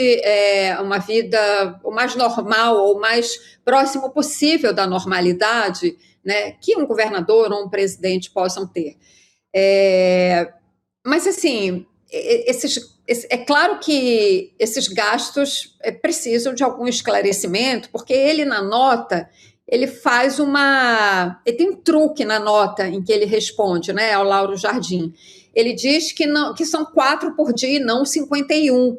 uma vida o mais normal ou o mais próximo possível da normalidade, né? Que um governador ou um presidente possam ter. Mas, assim, é claro que esses gastos precisam de algum esclarecimento, porque ele, na nota, ele tem um truque na nota em que ele responde, né, ao Lauro Jardim. Ele diz que são 4 por dia e não 51.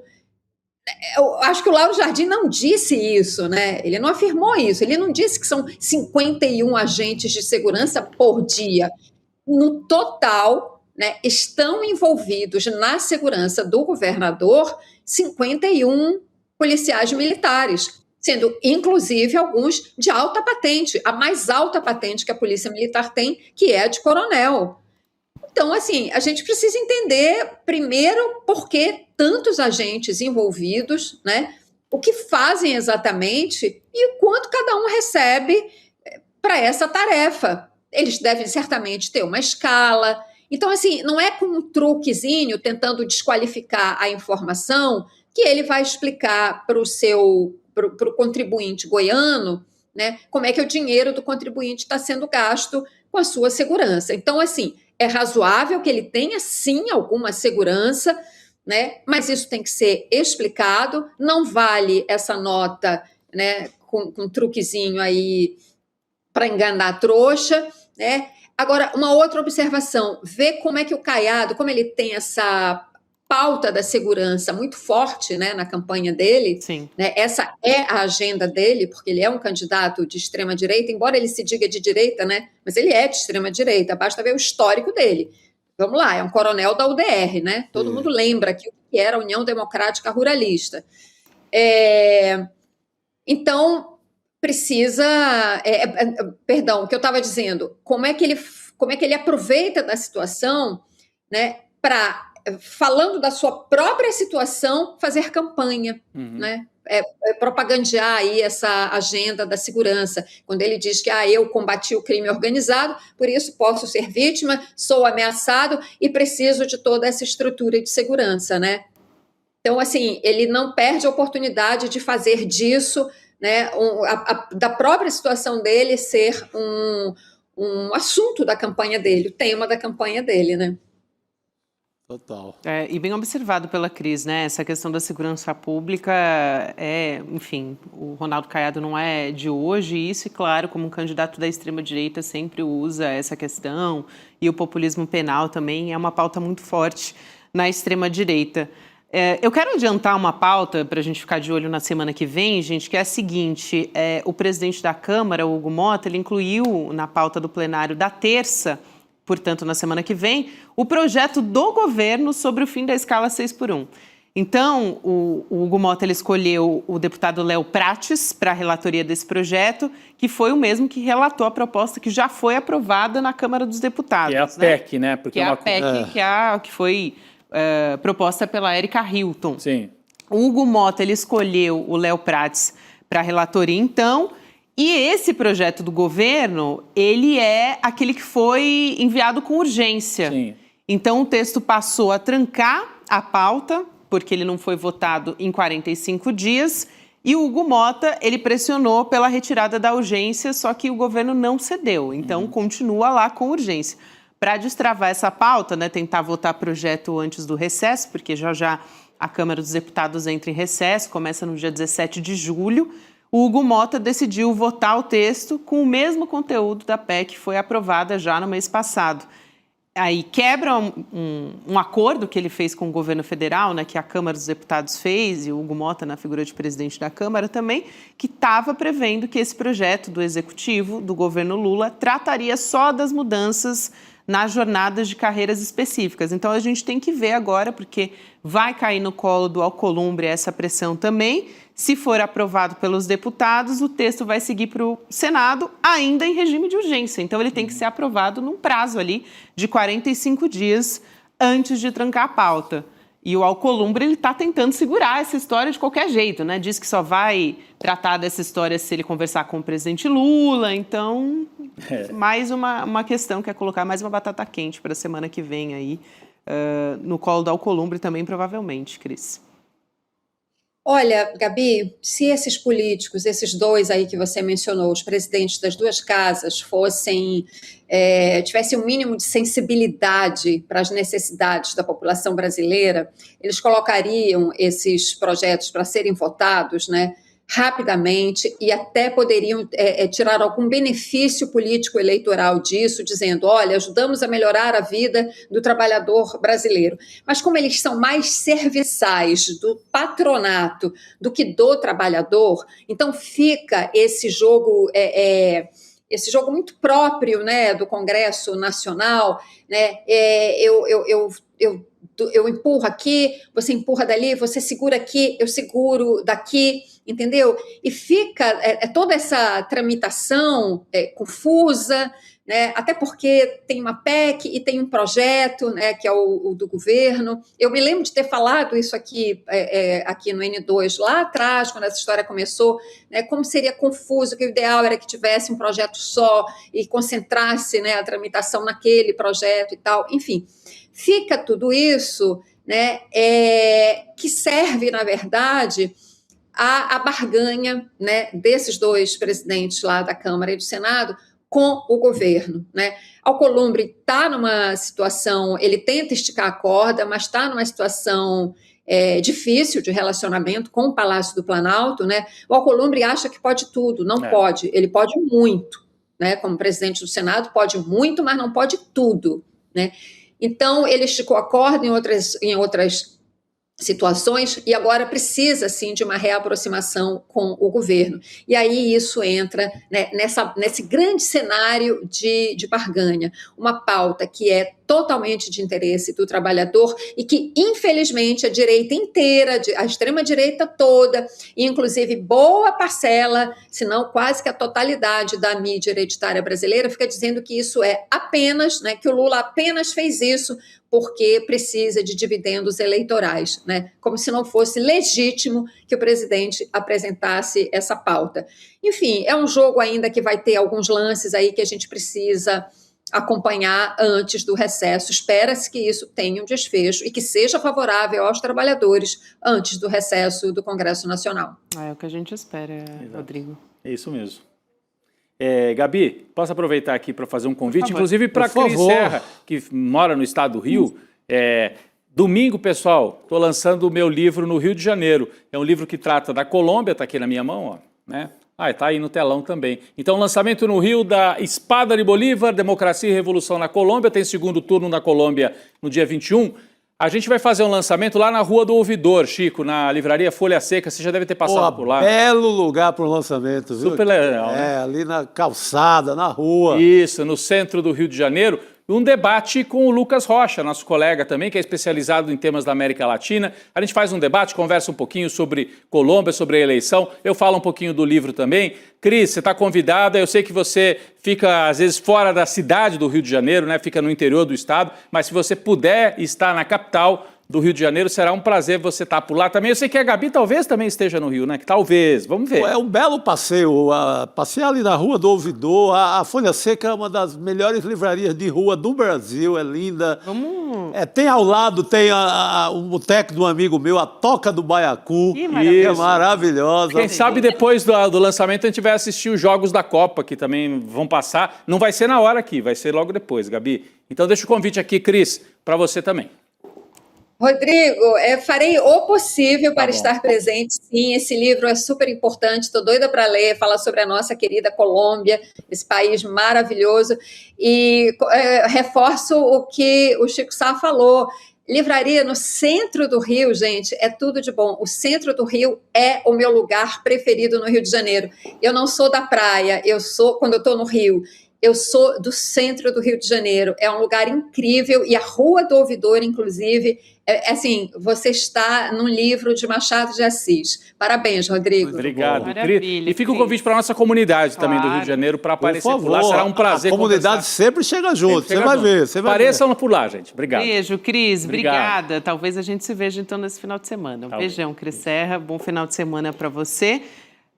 Eu acho que o Lauro Jardim não disse isso, né? Ele não afirmou isso. Ele não disse que são 51 agentes de segurança por dia. No total, né, estão envolvidos na segurança do governador 51 policiais militares, sendo inclusive alguns de alta patente, a mais alta patente que a Polícia Militar tem, que é a de coronel. Então, assim, a gente precisa entender, primeiro, por que tantos agentes envolvidos, né? O que fazem exatamente e o quanto cada um recebe para essa tarefa. Eles devem certamente ter uma escala. Então, assim, não é com um truquezinho tentando desqualificar a informação que ele vai explicar para o contribuinte goiano, né, como é que o dinheiro do contribuinte está sendo gasto com a sua segurança. Então, assim, é razoável que ele tenha, sim, alguma segurança, né, mas isso tem que ser explicado. Não vale essa nota, né, com um truquezinho aí para enganar a trouxa, né? Agora, uma outra observação, ver como é que o Caiado, como ele tem essa pauta da segurança muito forte, né, na campanha dele. Sim. Né, essa é a agenda dele, porque ele é um candidato de extrema-direita, embora ele se diga de direita, né, mas ele é de extrema-direita, basta ver o histórico dele. Vamos lá, é um coronel da UDR, né? Todo mundo lembra que era a União Democrática Ruralista. Então, precisa... perdão, o que eu estava dizendo, como é que ele aproveita da situação, né, para, falando da sua própria situação, fazer campanha, né? Propagandear aí essa agenda da segurança, quando ele diz que eu combati o crime organizado, por isso posso ser vítima, sou ameaçado e preciso de toda essa estrutura de segurança, né? Então, assim, ele não perde a oportunidade de fazer disso, né, da própria situação dele ser um assunto da campanha dele, o tema da campanha dele, né? Total. E bem observado pela Cris, né? Essa questão da segurança pública enfim, o Ronaldo Caiado não é de hoje, e claro, como um candidato da extrema-direita sempre usa essa questão, e o populismo penal também é uma pauta muito forte na extrema-direita. Eu quero adiantar uma pauta para a gente ficar de olho na semana que vem, gente, que é a seguinte: o presidente da Câmara, o Hugo Motta, ele incluiu na pauta do plenário da terça, portanto, na semana que vem, o projeto do governo sobre o fim da escala 6x1. Então, o Hugo Motta ele escolheu o deputado Léo Prates para a relatoria desse projeto, que foi o mesmo que relatou a proposta que já foi aprovada na Câmara dos Deputados. Que é a PEC, né? Porque que é a PEC que foi proposta pela Erika Hilton. Sim. O Hugo Motta ele escolheu o Léo Prates para a relatoria, então. E esse projeto do governo, ele é aquele que foi enviado com urgência. Sim. Então, o texto passou a trancar a pauta, porque ele não foi votado em 45 dias, e o Hugo Motta, ele pressionou pela retirada da urgência, só que o governo não cedeu. Então, continua lá com urgência. Para destravar essa pauta, né, tentar votar projeto antes do recesso, porque já a Câmara dos Deputados entra em recesso, começa no dia 17 de julho, o Hugo Motta decidiu votar o texto com o mesmo conteúdo da PEC que foi aprovada já no mês passado. Aí quebra um acordo que ele fez com o governo federal, né, que a Câmara dos Deputados fez, e o Hugo Motta, na figura de presidente da Câmara também, que estava prevendo que esse projeto do Executivo, do governo Lula, trataria só das mudanças nas jornadas de carreiras específicas. Então, a gente tem que ver agora, porque vai cair no colo do Alcolumbre essa pressão também. Se for aprovado pelos deputados, o texto vai seguir para o Senado, ainda em regime de urgência. Então, ele tem que ser aprovado num prazo ali de 45 dias antes de trancar a pauta. E o Alcolumbre ele está tentando segurar essa história de qualquer jeito, né? Diz que só vai tratar dessa história se ele conversar com o presidente Lula. Então, mais uma questão que é colocar mais uma batata quente para a semana que vem aí, no colo do Alcolumbre também, provavelmente, Cris. Olha, Gabi, se esses políticos, esses dois aí que você mencionou, os presidentes das duas casas, tivessem um mínimo de sensibilidade para as necessidades da população brasileira, eles colocariam esses projetos para serem votados, né, rapidamente, e até poderiam tirar algum benefício político eleitoral disso, dizendo, olha, ajudamos a melhorar a vida do trabalhador brasileiro. Mas como eles são mais serviçais do patronato do que do trabalhador, então fica esse jogo muito próprio, né, do Congresso Nacional, né, eu empurro aqui, você empurra dali, você segura aqui, eu seguro daqui, entendeu? E fica toda essa tramitação confusa, né? Até porque tem uma PEC e tem um projeto, né, que é o do governo. Eu me lembro de ter falado isso aqui no N2 lá atrás, quando essa história começou, né, como seria confuso, que o ideal era que tivesse um projeto só e concentrasse, né, a tramitação naquele projeto e tal. Enfim, fica tudo isso, né, que serve, na verdade, a barganha, né, desses dois presidentes lá da Câmara e do Senado com o governo, né? Alcolumbre está numa situação, ele tenta esticar a corda, mas está numa situação difícil de relacionamento com o Palácio do Planalto, né? O Alcolumbre acha que pode tudo, não pode, ele pode muito, né? Como presidente do Senado, pode muito, mas não pode tudo, né? Então, ele esticou a corda em outras situações e agora precisa, sim, de uma reaproximação com o governo. E aí isso entra, né, nesse grande cenário de barganha, uma pauta que é totalmente de interesse do trabalhador e que, infelizmente, a direita inteira, a extrema-direita toda, inclusive boa parcela, se não quase que a totalidade da mídia hereditária brasileira, fica dizendo que isso é apenas, né, que o Lula apenas fez isso porque precisa de dividendos eleitorais, né? Como se não fosse legítimo que o presidente apresentasse essa pauta. Enfim, é um jogo ainda que vai ter alguns lances aí que a gente precisa acompanhar antes do recesso. Espera-se que isso tenha um desfecho e que seja favorável aos trabalhadores antes do recesso do Congresso Nacional. É o que a gente espera, Exato. Rodrigo. É isso mesmo. Gabi, posso aproveitar aqui para fazer um convite, inclusive para a Cris Serra, que mora no estado do Rio. Domingo, pessoal, estou lançando o meu livro no Rio de Janeiro. É um livro que trata da Colômbia, está aqui na minha mão, ó, né? Está aí no telão também. Então, lançamento no Rio da Espada de Bolívar, Democracia e Revolução na Colômbia. Tem segundo turno na Colômbia no dia 21. A gente vai fazer um lançamento lá na Rua do Ouvidor, Chico, na livraria Folha Seca. Você já deve ter passado por lá. Belo lugar para o lançamento, viu? Super legal, né? Ali na calçada, na rua. Isso, no centro do Rio de Janeiro. Um debate com o Lucas Rocha, nosso colega também, que é especializado em temas da América Latina. A gente faz um debate, conversa um pouquinho sobre Colômbia, sobre a eleição. Eu falo um pouquinho do livro também. Cris, você está convidada. Eu sei que você fica, às vezes, fora da cidade do Rio de Janeiro, né? Fica no interior do estado. Mas se você puder estar na capital do Rio de Janeiro, será um prazer você estar por lá também. Eu sei que a Gabi talvez também esteja no Rio, né? Que talvez, vamos ver. É um belo passeio, passear ali na Rua do Ouvidor. A Folha Seca é uma das melhores livrarias de rua do Brasil, é linda. Tem ao lado, tem o boteco de um amigo meu, a Toca do Baiacu, que é maravilhosa. Quem sabe depois do lançamento a gente vai assistir os Jogos da Copa, que também vão passar. Não vai ser na hora aqui, vai ser logo depois, Gabi. Então deixa o convite aqui, Cris, para você também. Rodrigo, farei o possível para estar presente, sim. Esse livro é super importante, estou doida para ler, fala sobre a nossa querida Colômbia, esse país maravilhoso. E reforço o que o Chico Sá falou. Livraria no centro do Rio, gente, é tudo de bom. O centro do Rio é o meu lugar preferido no Rio de Janeiro. Eu não sou da praia, quando eu estou no Rio, eu sou do centro do Rio de Janeiro. É um lugar incrível e a Rua do Ouvidor, inclusive, assim, você está num livro de Machado de Assis. Parabéns, Rodrigo. Obrigado. E fica o convite para a nossa comunidade também do Rio de Janeiro para aparecer por lá. Será um prazer. A comunidade sempre chega junto, você vai ver. Apareçam por lá, gente. Obrigado. Beijo, Cris. Obrigada. Talvez a gente se veja então nesse final de semana. Um beijão, Cris Serra. Bom final de semana para você.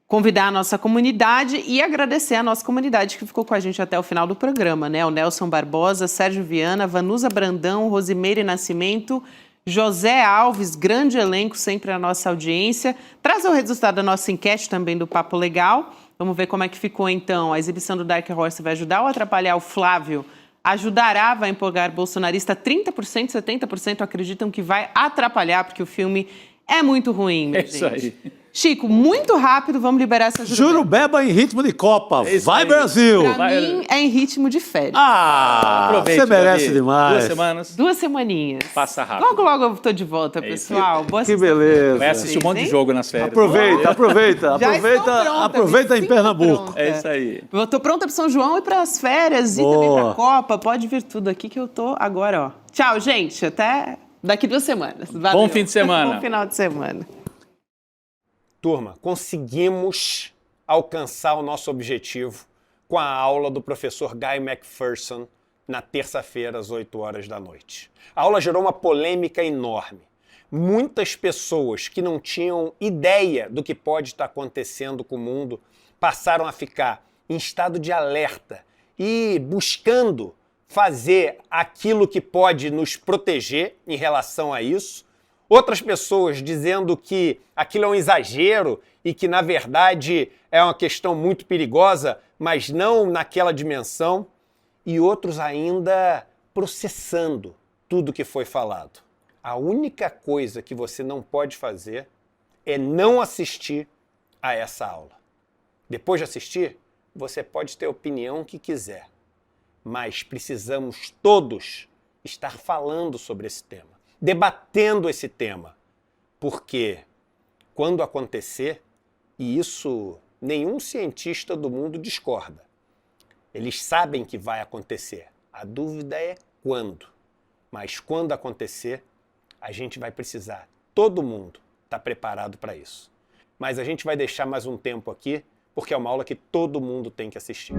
Convidar a nossa comunidade e agradecer a nossa comunidade que ficou com a gente até o final do programa, né? O Nelson Barbosa, Sérgio Viana, Vanusa Brandão, Rosimeire Nascimento, José Alves, grande elenco sempre a nossa audiência. Traz o resultado da nossa enquete também do Papo Legal. Vamos ver como é que ficou então. A exibição do Dark Horse vai ajudar ou atrapalhar o Flávio? Ajudará, vai empolgar bolsonarista. 30%, 70% acreditam que vai atrapalhar, porque o filme é muito ruim, minha gente. Isso aí. Chico, muito rápido, vamos liberar essa Jurubeba em ritmo de Copa. Vai, Brasil! Pra mim, é em ritmo de férias. Aproveite, você merece Gabi. demais. 2 semanas. 2 semaninhas. Passa rápido. Logo, logo eu tô de volta, pessoal. Boa Que beleza. Vai assistir um monte de jogo nas férias. Aproveita em Pernambuco. É isso aí. Eu tô pronta para São João e para as férias e também para a Copa. Pode vir tudo aqui que eu tô agora, ó. Tchau, gente. Até daqui 2 semanas. Valeu. Bom fim de semana. Bom final de semana. Turma, conseguimos alcançar o nosso objetivo com a aula do professor Guy Macpherson na terça-feira, às 8 horas da noite. A aula gerou uma polêmica enorme. Muitas pessoas que não tinham ideia do que pode estar acontecendo com o mundo passaram a ficar em estado de alerta e buscando fazer aquilo que pode nos proteger em relação a isso. Outras pessoas dizendo que aquilo é um exagero e que, na verdade, é uma questão muito perigosa, mas não naquela dimensão. E outros ainda processando tudo que foi falado. A única coisa que você não pode fazer é não assistir a essa aula. Depois de assistir, você pode ter a opinião que quiser. Mas precisamos todos estar falando sobre esse tema. Debatendo esse tema, porque quando acontecer, e isso nenhum cientista do mundo discorda, eles sabem que vai acontecer, a dúvida é quando, mas quando acontecer, a gente vai precisar, todo mundo está preparado para isso. Mas a gente vai deixar mais um tempo aqui, porque é uma aula que todo mundo tem que assistir.